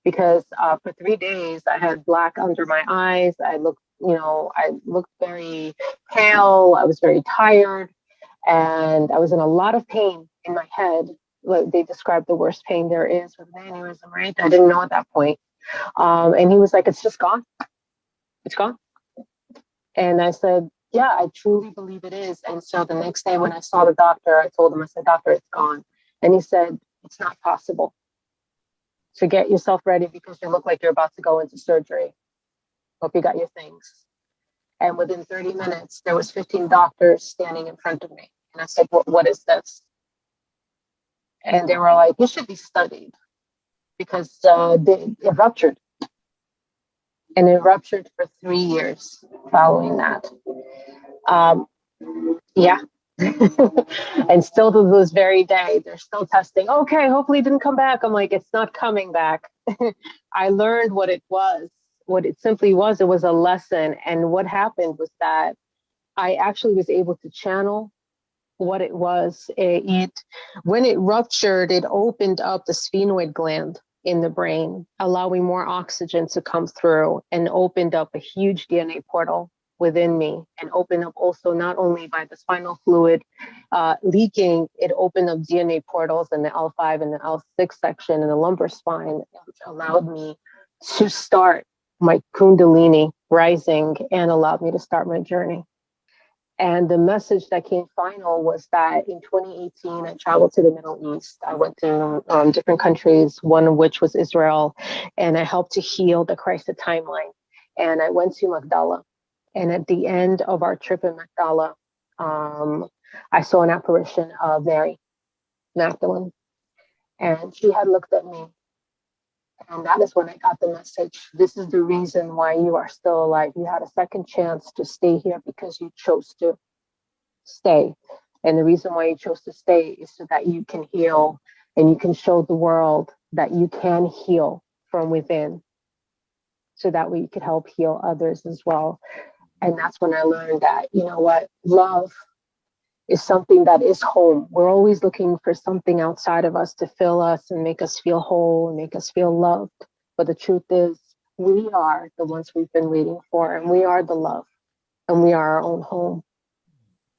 because for 3 days I had black under my eyes. I looked very pale. I was very tired and I was in a lot of pain in my head. Like they described the worst pain there is with an aneurysm, right? I didn't know at that point. And he was like, it's just gone. It's gone. And I said, yeah, I truly believe it is. And so the next day when I saw the doctor, I told him, I said, doctor, it's gone. And he said, it's not possible. So get yourself ready because you look like you're about to go into surgery. Hope you got your things. And within 30 minutes, there was 15 doctors standing in front of me. And I said, what is this? And they were like, you should be studied because it ruptured. And it ruptured for 3 years following that. Yeah. And still to this very day, they're still testing. Okay, hopefully it didn't come back. I'm like, it's not coming back. I learned what it was. What it simply was, it was a lesson. And what happened was that I actually was able to channel what it was. When it ruptured, it opened up the sphenoid gland in the brain, allowing more oxygen to come through and opened up a huge DNA portal within me and opened up also not only by the spinal fluid leaking, it opened up DNA portals in the L5 and the L6 section in the lumbar spine, which allowed me to start my Kundalini rising and allowed me to start my journey. And the message that came final was that in 2018, I traveled to the Middle East. I went to different countries, one of which was Israel, and I helped to heal the crisis timeline. And I went to Magdala. And at the end of our trip in Magdala, I saw an apparition of Mary Magdalene. And she had looked at me. And that is when I got the message. This is the reason why you are still alive. You had a second chance to stay here because you chose to stay. And the reason why you chose to stay is so that you can heal and you can show the world that you can heal from within. So that way you could help heal others as well. And that's when I learned that, love is something that is home. We're always looking for something outside of us to fill us and make us feel whole and make us feel loved. But the truth is, we are the ones we've been waiting for, and we are the love, and we are our own home.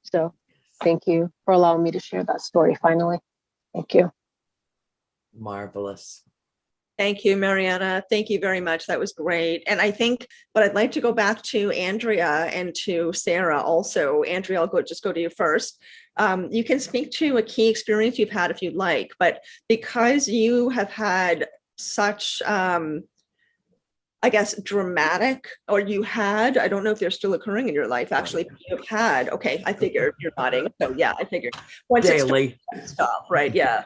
So thank you for allowing me to share that story finally. Thank you. Marvelous. Thank you, Marianna. Thank you very much. That was great. And I think, but I'd like to go back to Andrea and to Sarah also. Andrea, I'll just go to you first. You can speak to a key experience you've had if you'd like, but because you have had such, I guess, dramatic, or you had, I don't know if they're still occurring in your life, actually, but you've had, okay, I figured you're nodding. So yeah, I figured. Once daily. It stop, right, yeah.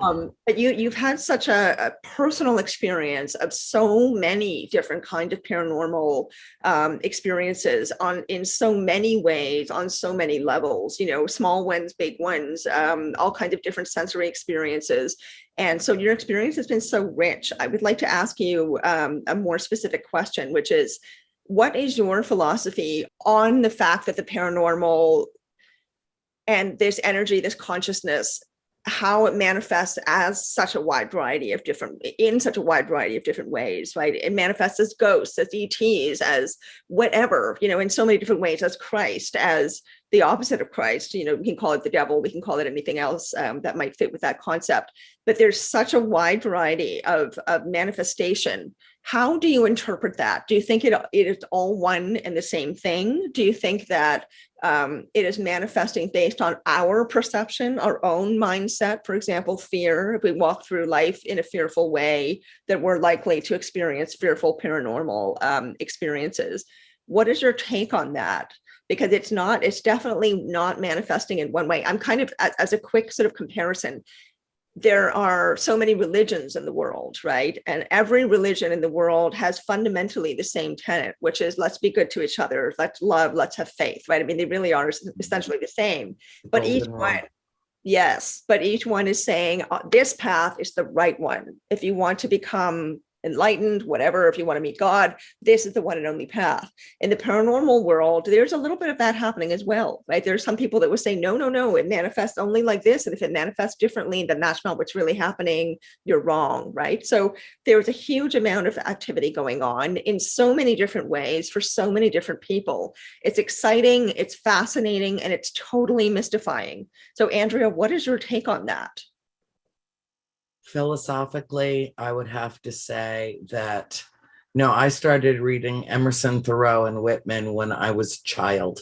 But you've had such a personal experience of so many different kind of paranormal experiences in so many ways, on so many levels, small ones, big ones, all kinds of different sensory experiences. And so your experience has been so rich. I would like to ask you a more specific question, which is, what is your philosophy on the fact that the paranormal and this energy, this consciousness, how it manifests as such a wide variety of different ways, right? It manifests as ghosts, as ETs, as whatever, in so many different ways, as Christ, as the opposite of Christ. We can call it the devil, we can call it anything else that might fit with that concept. But there's such a wide variety of manifestation. How do you interpret that? Do you think it is all one and the same thing? Do you think that it is manifesting based on our perception, our own mindset? For example, fear. If we walk through life in a fearful way, that we're likely to experience fearful paranormal experiences. What is your take on that? Because it's definitely not manifesting in one way. I'm kind of, as a quick sort of comparison, there are so many religions in the world, right? And every religion in the world has fundamentally the same tenet, which is let's be good to each other, let's love, let's have faith, right? I mean, they really are essentially the same, but each one, Yes, but each one is saying this path is the right one. If you want to become enlightened, whatever, if you want to meet God, this is the one and only path. In the paranormal world, there's a little bit of that happening as well, right? There's some people that will say, no, no, no, it manifests only like this. And if it manifests differently, then that's not what's really happening. You're wrong, right? So there's a huge amount of activity going on in so many different ways for so many different people. It's exciting, it's fascinating, and it's totally mystifying. So Andrea, what is your take on that? Philosophically, I would have to say that, no, I started reading Emerson, Thoreau, and Whitman when I was a child.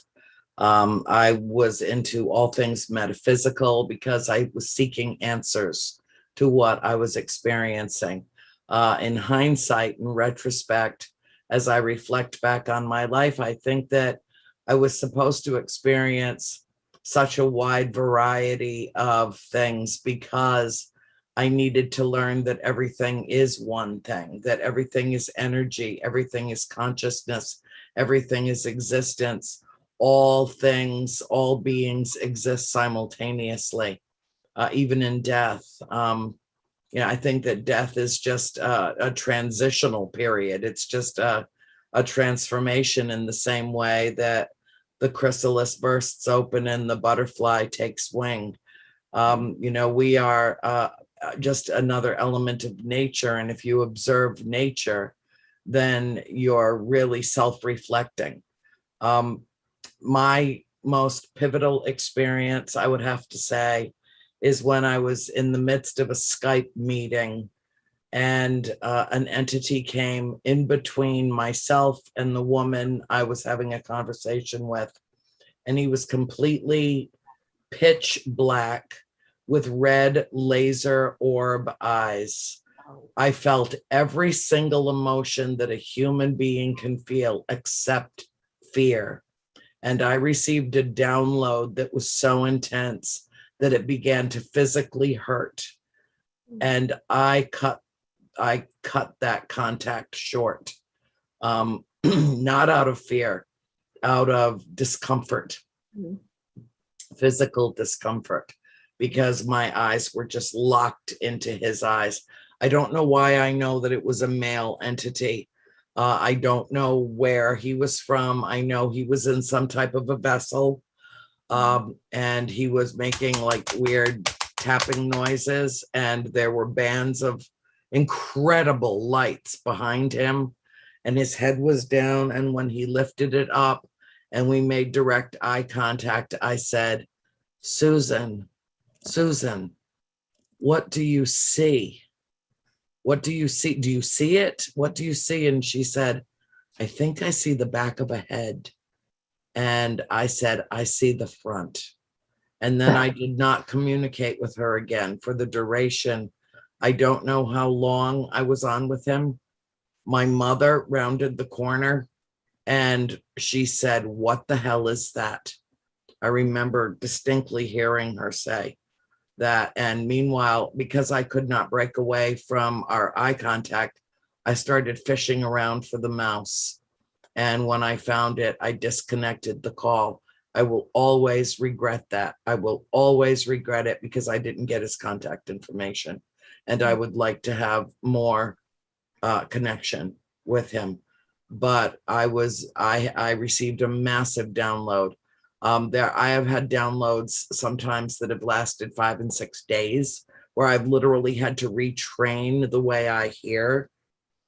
I was into all things metaphysical because I was seeking answers to what I was experiencing. In hindsight, in retrospect, as I reflect back on my life, I think that I was supposed to experience such a wide variety of things because I needed to learn that everything is one thing, that everything is energy, everything is consciousness, everything is existence. All things, all beings exist simultaneously, even in death. I think that death is just a transitional period. It's just a transformation in the same way that the chrysalis bursts open and the butterfly takes wing. We are just another element of nature. And if you observe nature, then you're really self-reflecting. My most pivotal experience, I would have to say, is when I was in the midst of a Skype meeting and an entity came in between myself and the woman I was having a conversation with. And he was completely pitch black with red laser orb eyes. I felt every single emotion that a human being can feel except fear. And I received a download that was so intense that it began to physically hurt. And I cut that contact short, not out of fear, out of discomfort, physical discomfort, because my eyes were just locked into his eyes. I don't know why I know that it was a male entity. I don't know where he was from. I know he was in some type of a vessel, and he was making like weird tapping noises, and there were bands of incredible lights behind him, and his head was down. And when he lifted it up and we made direct eye contact, I said, Susan, what do you see? What do you see? Do you see it? What do you see? And she said, I think I see the back of a head. And I said, I see the front. And then I did not communicate with her again for the duration. I don't know how long I was on with him. My mother rounded the corner and she said, what the hell is that? I remember distinctly hearing her say that. And meanwhile, because I could not break away from our eye contact, I started fishing around for the mouse. And when I found it, I disconnected the call. I will always regret that. I will always regret it because I didn't get his contact information. And I would like to have more connection with him. But I received a massive download. I have had downloads sometimes that have lasted 5 and 6 days, where I've literally had to retrain the way I hear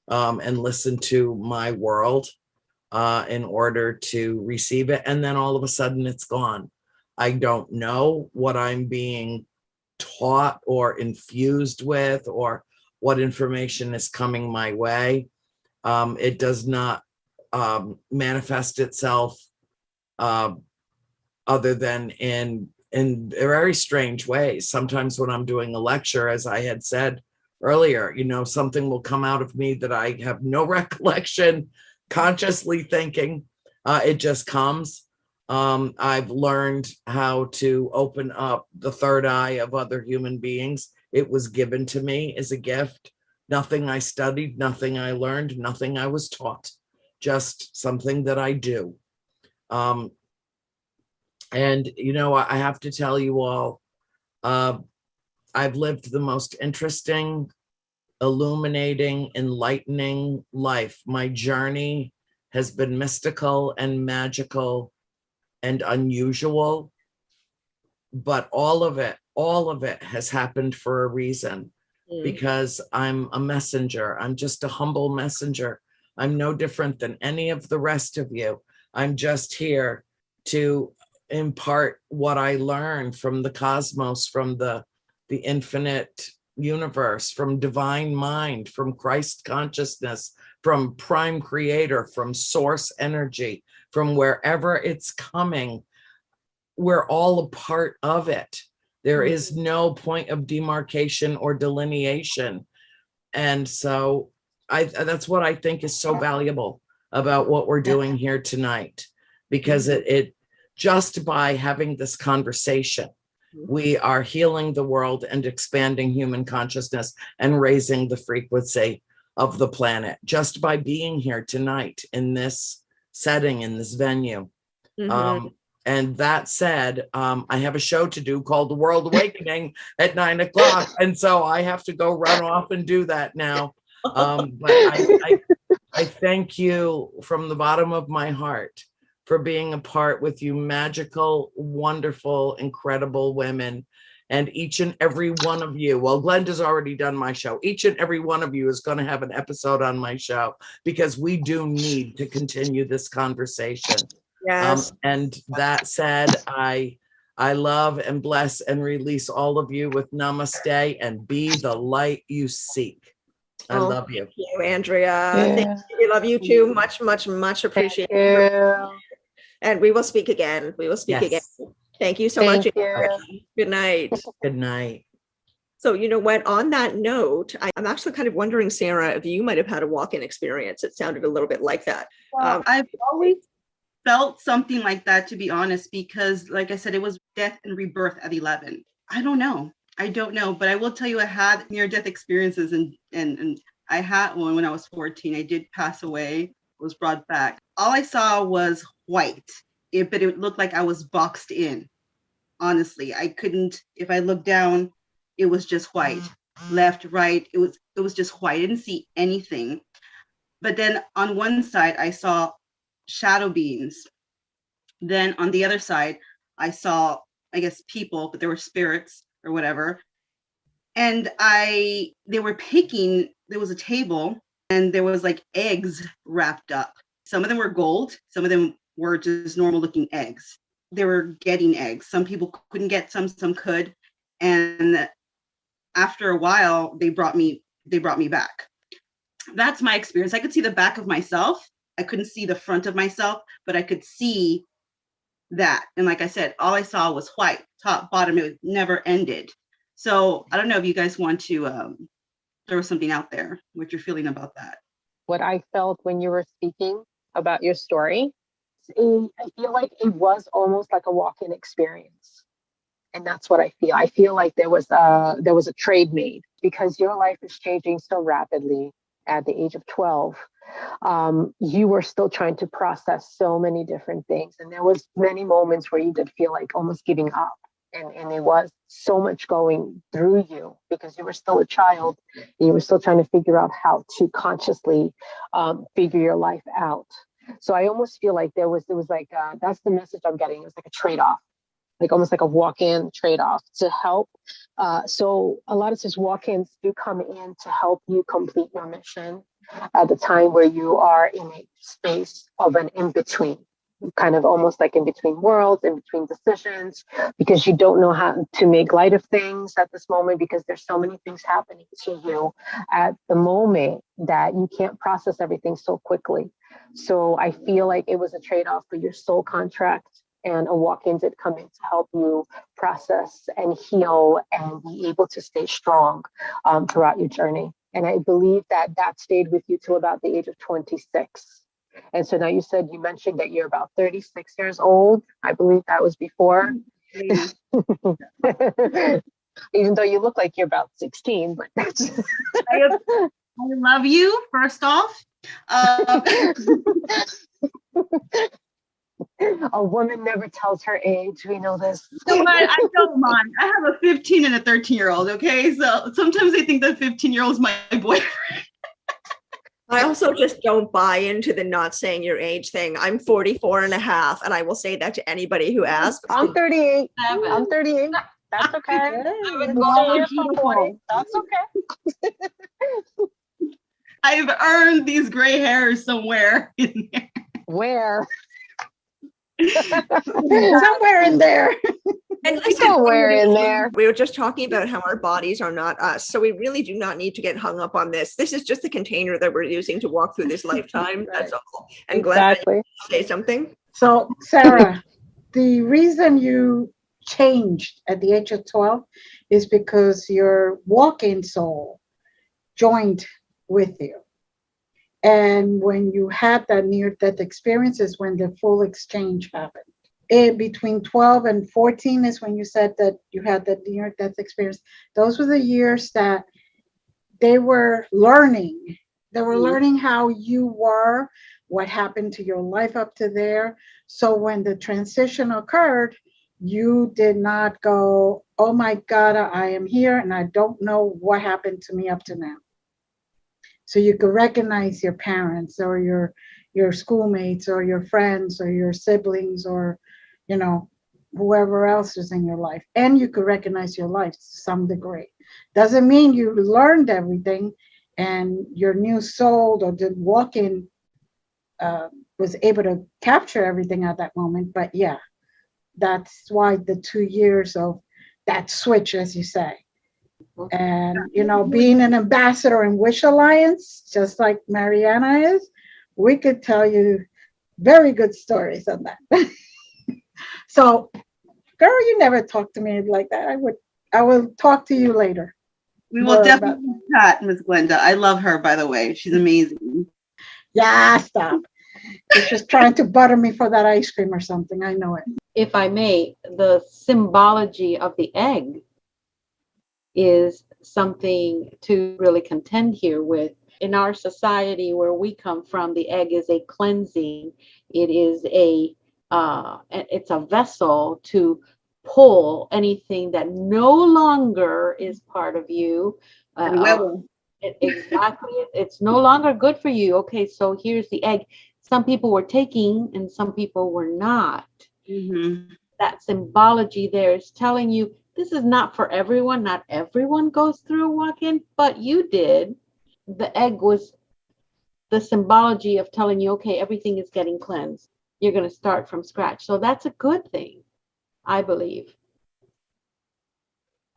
and listen to my world in order to receive it. And then all of a sudden it's gone. I don't know what I'm being taught or infused with or what information is coming my way. It does not manifest itself other than in very strange ways. Sometimes when I'm doing a lecture, as I had said earlier, something will come out of me that I have no recollection consciously thinking. It just comes. I've learned how to open up the third eye of other human beings. It was given to me as a gift. Nothing I studied, nothing I learned, nothing I was taught, just something that I do. And, I have to tell you all, I've lived the most interesting, illuminating, enlightening life. My journey has been mystical and magical and unusual, but all of it has happened for a reason, because I'm a messenger. I'm just a humble messenger. I'm no different than any of the rest of you. I'm just here to impart what I learned from the cosmos, from the infinite universe, from divine mind, from Christ consciousness, from prime creator, from source energy, from wherever it's coming. We're all a part of it. There is no point of demarcation or delineation. And so that's what I think is so valuable about what we're doing here tonight, because it just by having this conversation, we are healing the world and expanding human consciousness and raising the frequency of the planet just by being here tonight in this setting, in this venue. And that said, I have a show to do called The World Awakening at 9 o'clock. And so I have to go run off and do that now. But I thank you from the bottom of my heart for being a part with you magical, wonderful, incredible women. And each and every one of you, well, Glenda's already done my show. Each and every one of you is going to have an episode on my show, because we do need to continue this conversation. Yes. And that said, I love and bless and release all of you with namaste, and be the light you seek. I love you. Thank you, Andrea. Yeah. Thank you. We love you too. Much, much, much appreciated. And we will speak again. We will speak again. Thank you so much. Good night. Good night. So, you know what, on that note, I'm actually kind of wondering, Sarah, if you might have had a walk-in experience. It sounded a little bit like that. Well, I've always felt something like that, to be honest, because like I said, it was death and rebirth at 11. I don't know, but I will tell you, I had near-death experiences, and I had one when I was 14. I did pass away, was brought back. All I saw was white, but it looked like I was boxed in. Honestly, I couldn't, if I looked down, it was just white. Left, right, it was just white. I didn't see anything. But then on one side, I saw shadow beings. Then on the other side, I saw, I guess, people, but they were spirits or whatever. And they were picking, there was a table, and there was like eggs wrapped up. Some of them were gold, some of them were just normal looking eggs. They were getting eggs. Some people couldn't get some could. And after a while, they brought me back. That's my experience. I could see the back of myself. I couldn't see the front of myself, but I could see that. And like I said, all I saw was white, top, bottom. It never ended. So I don't know if you guys want to throw something out there, what you're feeling about that. What I felt when you were speaking about your story, I feel like it was almost like a walk-in experience. And that's what I feel. I feel like there was a trade made, because your life is changing so rapidly. At the age of 12, you were still trying to process so many different things. And there was many moments where you did feel like almost giving up. And it was so much going through you, because you were still a child. And you were still trying to figure out how to consciously figure your life out. So I almost feel like there was like, that's the message I'm getting. It was like a trade-off, like almost like a walk-in trade-off to help. So a lot of times walk-ins do come in to help you complete your mission at the time where you are in a space of an in-between, kind of almost like in between worlds, in between decisions, because you don't know how to make light of things at this moment, because there's so many things happening to you at the moment that you can't process everything so quickly. So I feel like it was a trade-off for your soul contract, and a walk-in did come in to help you process and heal and be able to stay strong throughout your journey. And I believe that stayed with you till about the age of 26. And so now you mentioned that you're about 36 years old. I believe that was before. Even though you look like you're about 16, but that's I love you, first off. A woman never tells her age. We know this. No, I don't mind. I have a 15 and a 13-year-old, okay? So sometimes I think that 15-year-old is my boyfriend. I also just don't buy into the not saying your age thing. I'm 44 and a half, and I will say that to anybody who asks. I'm 38. I'm 38. That's okay. I've been going here for 40. That's okay. I've earned these gray hairs somewhere in there. Where? Somewhere in there. And listen, Somewhere in there. we were just talking about how our bodies are not us. So we really do not need to get hung up on this. This is just the container that we're using to walk through this lifetime. That's all. And Exactly. Glenda, say something. So, Sarah, the reason you changed at the age of 12 is because your walk-in soul joined with you. And when you had that near-death experience is when the full exchange happened. Between 12 and 14 is when you said that you had that near-death experience. Those were the years that they were learning. They were learning how you were, what happened to your life up to there. So when the transition occurred, you did not go, oh my God, I am here and I don't know what happened to me up to now. So you could recognize your parents or your schoolmates or your friends or your siblings or, you know, whoever else is in your life. And you could recognize your life to some degree. Doesn't mean you learned everything and your new soul or the walk-in was able to capture everything at that moment. But yeah, that's why the 2 years of that switch, as you say. And, you know, being an ambassador in Wish Alliance, just like Marianna is, we could tell you very good stories on that. So, girl, you never talk to me like that. I will talk to you later. We will definitely chat, Miss Glenda. I love her, by the way. She's amazing. Yeah, stop. She's just trying to butter me for that ice cream or something. I know it. If I may, the symbology of the egg is something to really contend here with. In our society where we come from, the egg is a cleansing. It is it's a vessel to pull anything that no longer is part of you. Exactly. It's no longer good for you. Okay, so here's the egg. Some people were taking and some people were not. Mm-hmm. That symbology there is telling you this is not for everyone. Not everyone goes through a walk-in, but you did. The egg was the symbology of telling you, okay, everything is getting cleansed. You're going to start from scratch. So that's a good thing, I believe.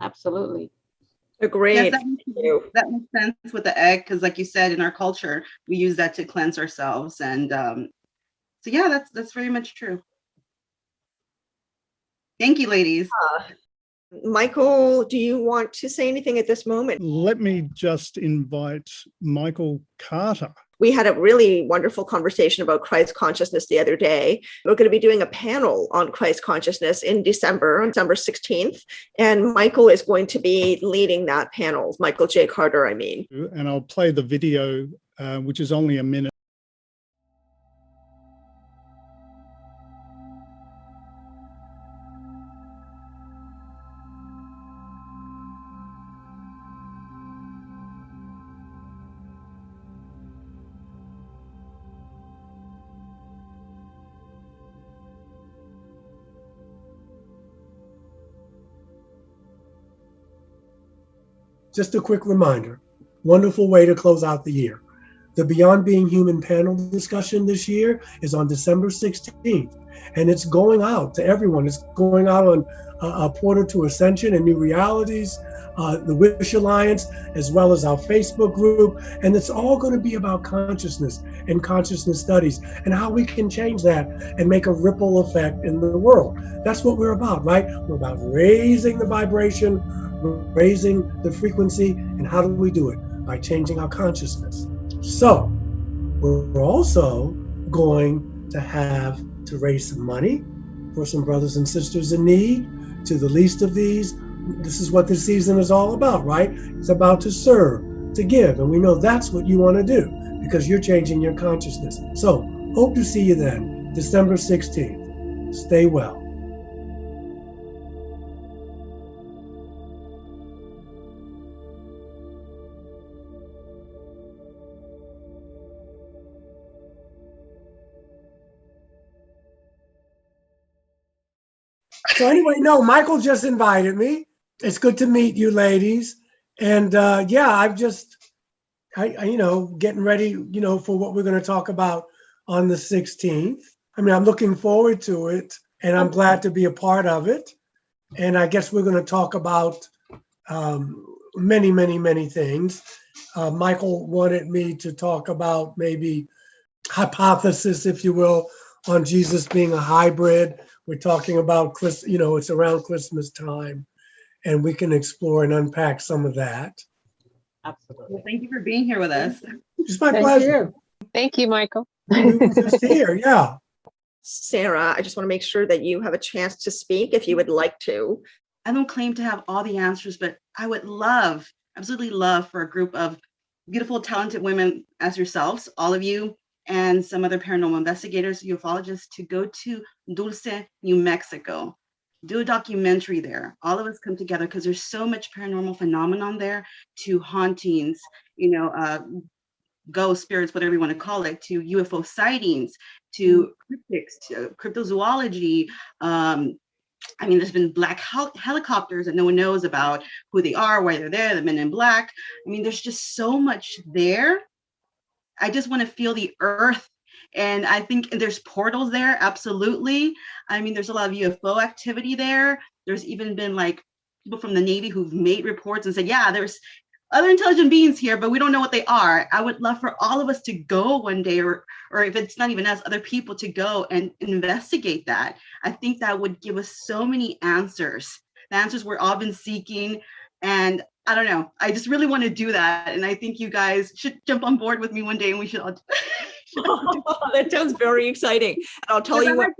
Absolutely. Agreed. Yes, that makes sense with the egg, because like you said, in our culture, we use that to cleanse ourselves. And so yeah, that's very much true. Thank you, ladies. Michael, do you want to say anything at this moment? Let me just invite Michael Carter. We had a really wonderful conversation about Christ consciousness the other day. We're going to be doing a panel on Christ consciousness in December, on December 16th. And Michael is going to be leading that panel, Michael J. Carter, I mean. And I'll play the video, which is only a minute. Just a quick reminder, wonderful way to close out the year. The Beyond Being Human panel discussion this year is on December 16th, and it's going out to everyone. It's going out on a portal to Ascension and New Realities, the Wish Alliance, as well as our Facebook group. And it's all going to be about consciousness and consciousness studies and how we can change that and make a ripple effect in the world. That's what we're about, right? We're about raising the vibration, raising the frequency. And how do we do it? By changing our consciousness. So we're also going to have to raise some money for some brothers and sisters in need. To the least of these, this is what this season is all about, right? It's about to serve, to give. And we know that's what you want to do because you're changing your consciousness. So hope to see you then, December 16th. Stay well. So anyway, no, Michael just invited me. It's good to meet you, ladies. And yeah, I getting ready, for what we're going to talk about on the 16th. I mean, I'm looking forward to it, and I'm glad to be a part of it. And I guess we're going to talk about many, many, many things. Michael wanted me to talk about maybe hypothesis, if you will, on Jesus being a hybrid. We're talking about, it's around Christmas time, and we can explore and unpack some of that. Absolutely. Well, thank you for being here with us. It's my Thank pleasure. you. Thank you, Michael. We were just here, yeah. Sarah, I just want to make sure that you have a chance to speak if you would like to. I don't claim to have all the answers, but I would love, absolutely love, for a group of beautiful, talented women as yourselves, all of you, and some other paranormal investigators, ufologists, to go to Dulce, New Mexico. Do a documentary there. All of us come together because there's so much paranormal phenomenon there, to hauntings, ghost spirits, whatever you want to call it, to UFO sightings, to cryptics, to cryptozoology. There's been black helicopters that no one knows about who they are, why they're there, the men in black. There's just so much there. I just want to feel the earth. And I think there's portals there, absolutely. There's a lot of UFO activity there. There's even been people from the Navy who've made reports and said, yeah, there's other intelligent beings here, but we don't know what they are. I would love for all of us to go one day, or if it's not even us, other people to go and investigate that. I think that would give us so many answers, the answers we're all been seeking. And I don't know, I just really want to do that. And I think you guys should jump on board with me one day, and we should all That sounds very exciting. And I'll tell you what.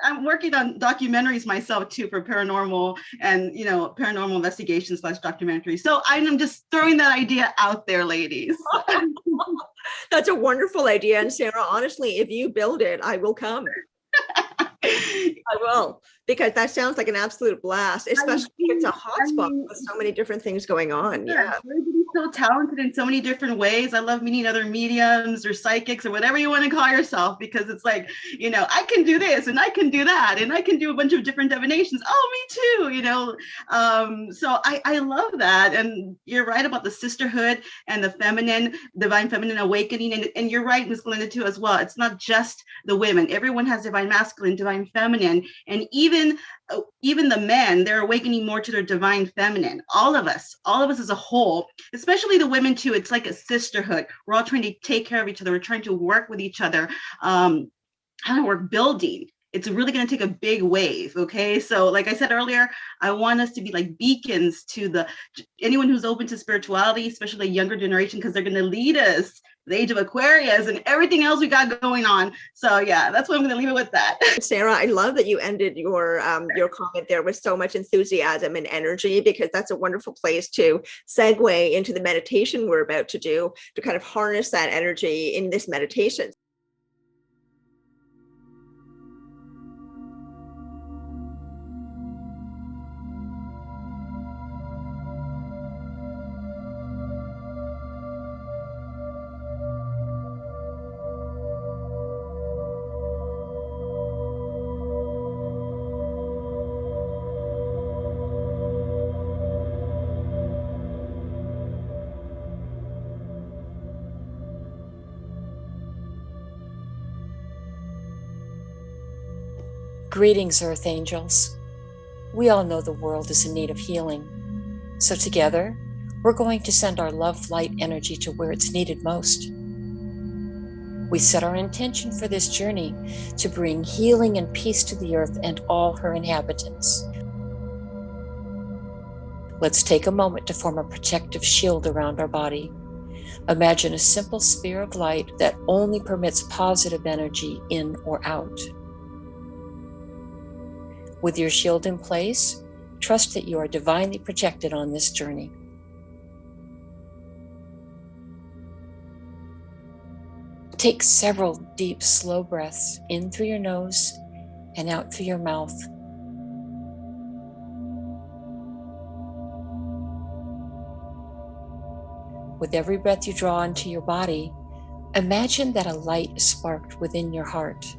I'm working on documentaries myself too, for paranormal and paranormal investigation / documentary. So I'm just throwing that idea out there, ladies. That's a wonderful idea. And Sarah, honestly, if you build it, I will come. I will, because that sounds like an absolute blast, especially if it's a hotspot with so many different things going on. Yeah. Everybody's so talented in so many different ways. I love meeting other mediums or psychics or whatever you want to call yourself, because it's like, I can do this and I can do that and I can do a bunch of different divinations. Oh, me too, So I love that. And you're right about the sisterhood and the feminine, divine feminine awakening. And you're right, Miss Glenda, too, as well. It's not just the women. Everyone has divine masculine, divine feminine, and even the men, they're awakening more to their divine feminine. All of us as a whole, especially the women too. It's like a sisterhood. We're all trying to take care of each other. We're trying to work with each other. We're building. It's really going to take a big wave. Okay. So like I said earlier, I want us to be like beacons to anyone who's open to spirituality, especially the younger generation, because they're going to lead us the age of Aquarius and everything else we got going on. So yeah, that's what I'm going to leave it with that. Sarah, I love that you ended your comment there with so much enthusiasm and energy, because that's a wonderful place to segue into the meditation we're about to do, to kind of harness that energy in this meditation. Greetings, Earth Angels. We all know the world is in need of healing. So together, we're going to send our love light energy to where it's needed most. We set our intention for this journey to bring healing and peace to the earth and all her inhabitants. Let's take a moment to form a protective shield around our body. Imagine a simple sphere of light that only permits positive energy in or out. With your shield in place, trust that you are divinely protected on this journey. Take several deep, slow breaths in through your nose and out through your mouth. With every breath you draw into your body, imagine that a light is sparked within your heart.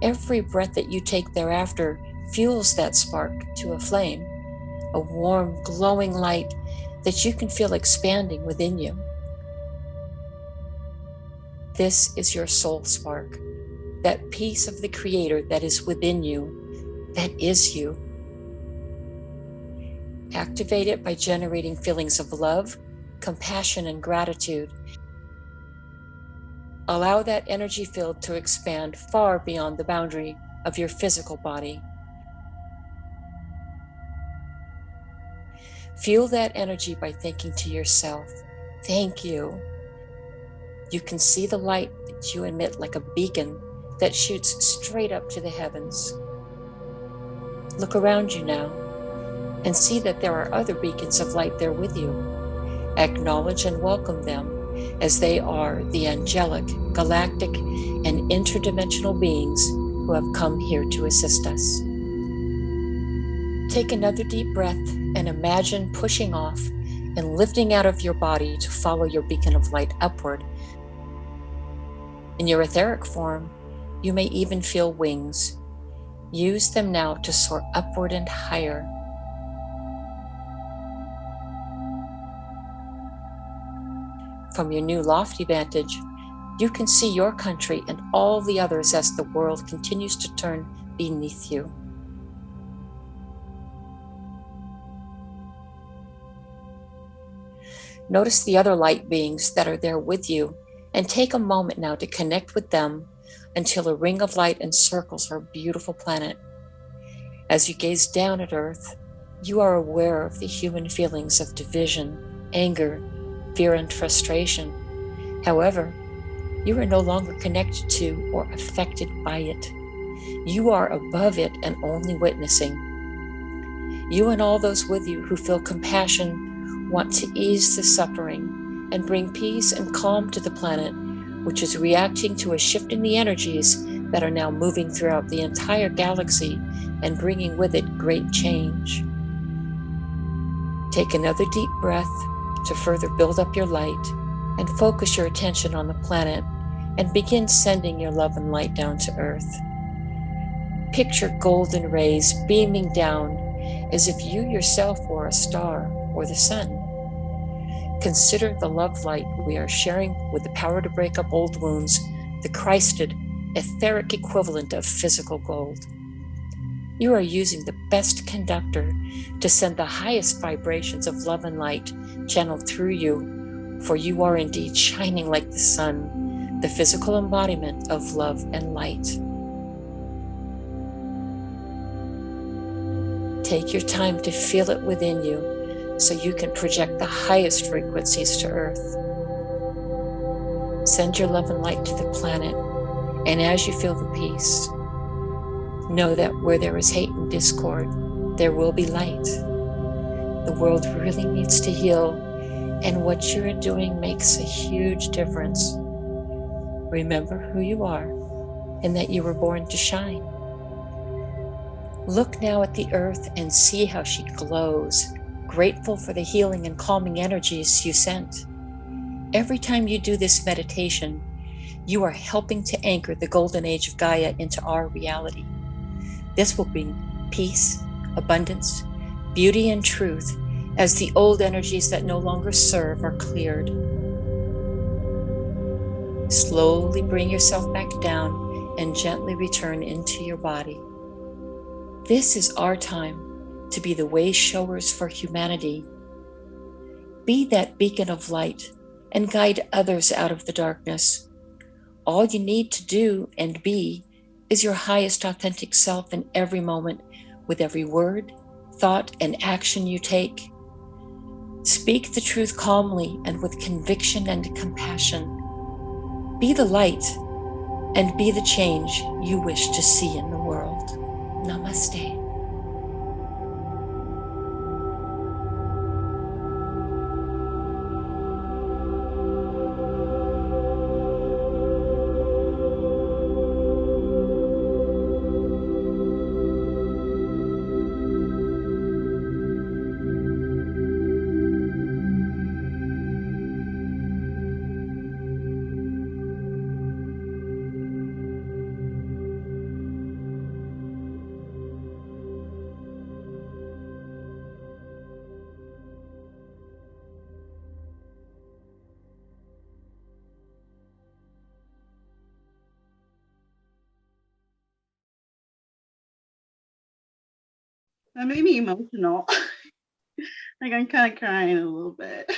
Every breath that you take thereafter fuels that spark to a flame, a warm, glowing light that you can feel expanding within you. This is your soul spark, that piece of the Creator that is within you, that is you. Activate it by generating feelings of love, compassion, and gratitude. Allow that energy field to expand far beyond the boundary of your physical body. Feel that energy by thinking to yourself, thank you. You can see the light that you emit like a beacon that shoots straight up to the heavens. Look around you now and see that there are other beacons of light there with you. Acknowledge and welcome them, as they are the angelic, galactic, and interdimensional beings who have come here to assist us. Take another deep breath and imagine pushing off and lifting out of your body to follow your beacon of light upward. In your etheric form, you may even feel wings. Use them now to soar upward and higher. From your new lofty vantage, you can see your country and all the others as the world continues to turn beneath you. Notice the other light beings that are there with you, and take a moment now to connect with them until a ring of light encircles our beautiful planet. As you gaze down at Earth, you are aware of the human feelings of division, anger, fear, and frustration. However, you are no longer connected to or affected by it. You are above it and only witnessing. You and all those with you who feel compassion want to ease the suffering and bring peace and calm to the planet, which is reacting to a shift in the energies that are now moving throughout the entire galaxy and bringing with it great change. Take another deep breath to further build up your light and focus your attention on the planet and begin sending your love and light down to Earth. Picture golden rays beaming down as if you yourself were a star or the sun. Consider the love light we are sharing with the power to break up old wounds, the Christed, etheric equivalent of physical gold. You are using the best conductor to send the highest vibrations of love and light channeled through you, for you are indeed shining like the sun, the physical embodiment of love and light. Take your time to feel it within you so you can project the highest frequencies to Earth. Send your love and light to the planet, and as you feel the peace, know that where there is hate and discord, there will be light. The world really needs to heal, and what you're doing makes a huge difference. Remember who you are and that you were born to shine. Look now at the Earth and see how she glows, grateful for the healing and calming energies you sent. Every time you do this meditation, you are helping to anchor the golden age of Gaia into our reality. This will bring peace, abundance, beauty, and truth as the old energies that no longer serve are cleared. Slowly bring yourself back down and gently return into your body. This is our time to be the way showers for humanity. Be that beacon of light and guide others out of the darkness. All you need to do and be is your highest authentic self in every moment, with every word, thought, and action you take. Speak the truth calmly and with conviction and compassion. Be the light and be the change you wish to see in the world. Namaste. That made me emotional. Like I'm kind of crying a little bit.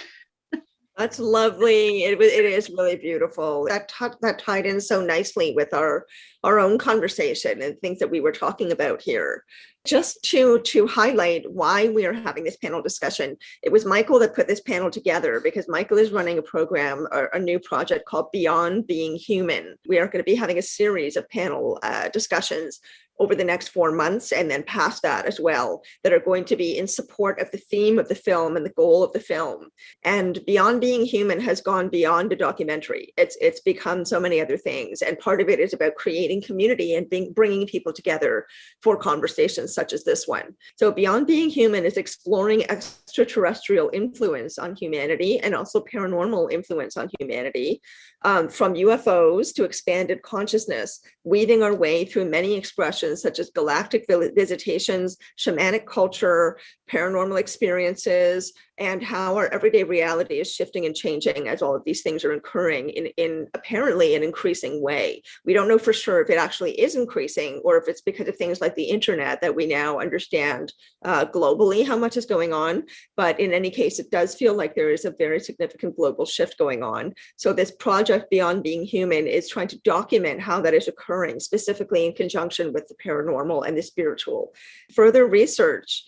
That's lovely. It is really beautiful. That tied in so nicely with our own conversation and things that we were talking about here. Just to highlight why we are having this panel discussion, it was Michael that put this panel together because Michael is running a program, a new project called Beyond Being Human. We are going to be having a series of panel discussions over the next 4 months and then past that as well, that are going to be in support of the theme of the film and the goal of the film. And Beyond Being Human has gone beyond a documentary. It's become so many other things. And part of it is about creating community and bringing people together for conversations such as this one. So Beyond Being Human is exploring extraterrestrial influence on humanity and also paranormal influence on humanity, from UFOs to expanded consciousness, weaving our way through many expressions such as galactic visitations, shamanic culture, paranormal experiences, and how our everyday reality is shifting and changing as all of these things are occurring in apparently an increasing way. We don't know for sure if it actually is increasing or if it's because of things like the internet that we now understand globally how much is going on. But in any case, it does feel like there is a very significant global shift going on. So this project Beyond Being Human is trying to document how that is occurring, specifically in conjunction with the paranormal and the spiritual. Further research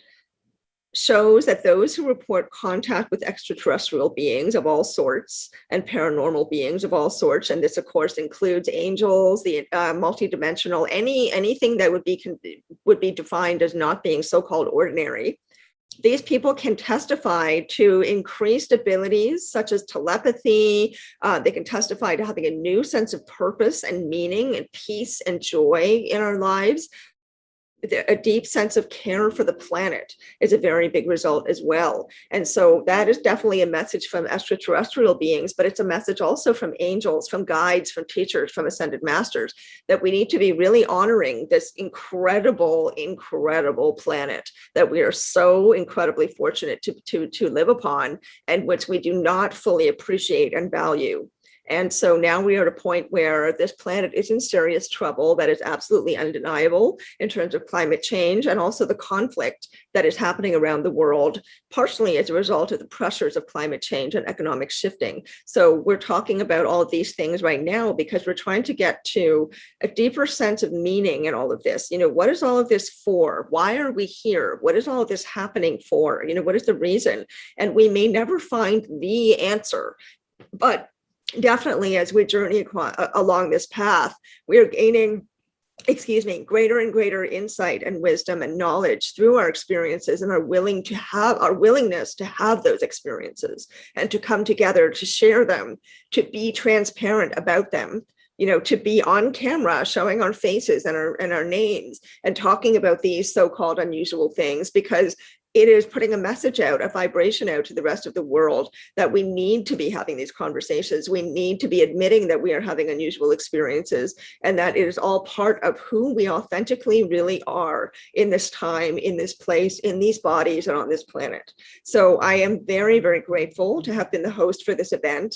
shows that those who report contact with extraterrestrial beings of all sorts and paranormal beings of all sorts, and this of course includes angels, the multidimensional, anything that would be defined as not being so-called ordinary. These people can testify to increased abilities such as telepathy. They can testify to having a new sense of purpose and meaning and peace and joy in our lives. A deep sense of care for the planet is a very big result as well. And so that is definitely a message from extraterrestrial beings, but it's a message also from angels, from guides, from teachers, from ascended masters, that we need to be really honoring this incredible, incredible planet that we are so incredibly fortunate to live upon, and which we do not fully appreciate and value. And so now we are at a point where this planet is in serious trouble. That is absolutely undeniable in terms of climate change and also the conflict that is happening around the world, partially as a result of the pressures of climate change and economic shifting. So we're talking about all of these things right now because we're trying to get to a deeper sense of meaning in all of this. You know, what is all of this for? Why are we here? What is all of this happening for? You know, what is the reason? And we may never find the answer, but definitely as we journey along this path, we are gaining, greater and greater insight and wisdom and knowledge through our experiences, and our willingness to have those experiences and to come together to share them, to be transparent about them, you know, to be on camera showing our faces and our names and talking about these so-called unusual things, because it is putting a message out, a vibration out to the rest of the world that we need to be having these conversations. We need to be admitting that we are having unusual experiences and that it is all part of who we authentically really are in this time, in this place, in these bodies, and on this planet. So I am very, very grateful to have been the host for this event.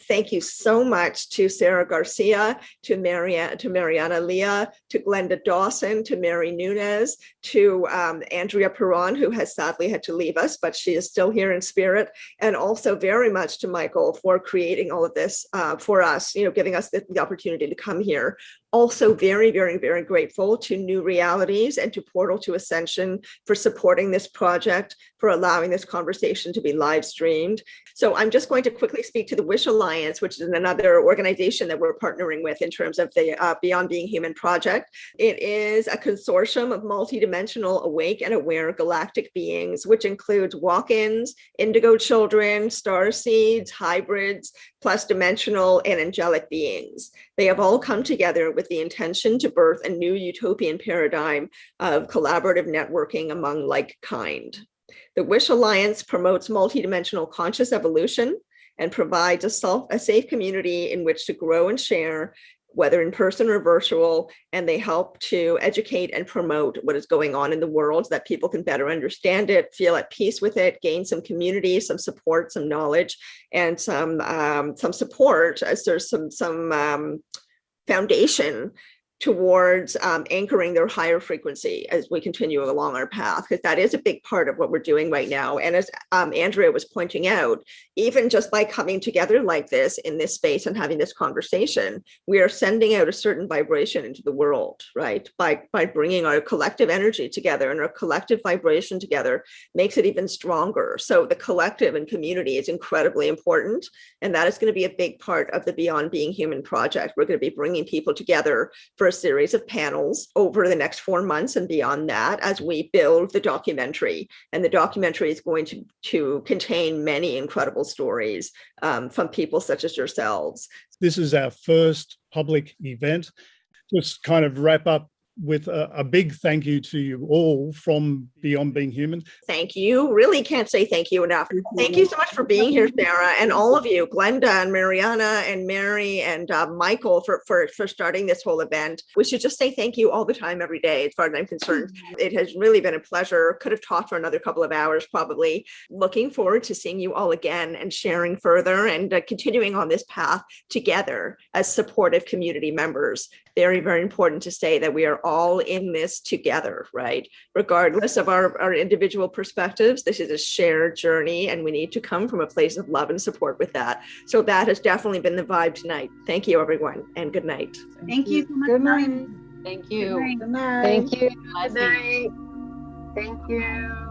Thank you so much to Sarah Garcia, to Marianna, Leah, to Glenda Dawson, to Mary Nunez, to Andrea Perron, who has sadly had to leave us, but she is still here in spirit, and also very much to Michael for creating all of this for us, you know, giving us the opportunity to come here. Also very, very, very grateful to New Realities and to Portal to Ascension for supporting this project, for allowing this conversation to be live streamed. So I'm just going to quickly speak to the Wish Alliance, which is another organization that we're partnering with in terms of the Beyond Being Human project. It is a consortium of multidimensional awake and aware galactic beings, which includes walk-ins, indigo children, star seeds, hybrids, plus dimensional and angelic beings. They have all come together with the intention to birth a new utopian paradigm of collaborative networking among like kind. The Wish Alliance promotes multidimensional conscious evolution and provides a safe community in which to grow and share, whether in person or virtual, and they help to educate and promote what is going on in the world so that people can better understand it, feel at peace with it, gain some community, some support, some knowledge, and some support as there's some foundation towards anchoring their higher frequency as we continue along our path, because that is a big part of what we're doing right now. And as Andrea was pointing out, even just by coming together like this in this space and having this conversation, we are sending out a certain vibration into the world, right? By bringing our collective energy together, and our collective vibration together makes it even stronger. So the collective and community is incredibly important. And that is going to be a big part of the Beyond Being Human project. We're going to be bringing people together for a series of panels over the next 4 months and beyond that, as we build the documentary. And the documentary is going to contain many incredible stories from people such as yourselves. This is our first public event. Just kind of wrap up with a big thank you to you all from Beyond Being Human. Thank you. Really can't say thank you enough. Thank you so much for being here, Sarah, and all of you, Glenda and Marianna and Mary and Michael for starting this whole event. We should just say thank you all the time, every day, as far as I'm concerned. It has really been a pleasure. Could have talked for another couple of hours, probably. Looking forward to seeing you all again and sharing further and continuing on this path together as supportive community members. Very, very important to say that we are all in this together, right? Regardless of our individual perspectives, this is a shared journey, and we need to come from a place of love and support with that. So that has definitely been the vibe tonight. Thank you, everyone, and good night. Thank you so much. Good night. Thank you. Good night. Thank you. Blessings. Good night. Thank you.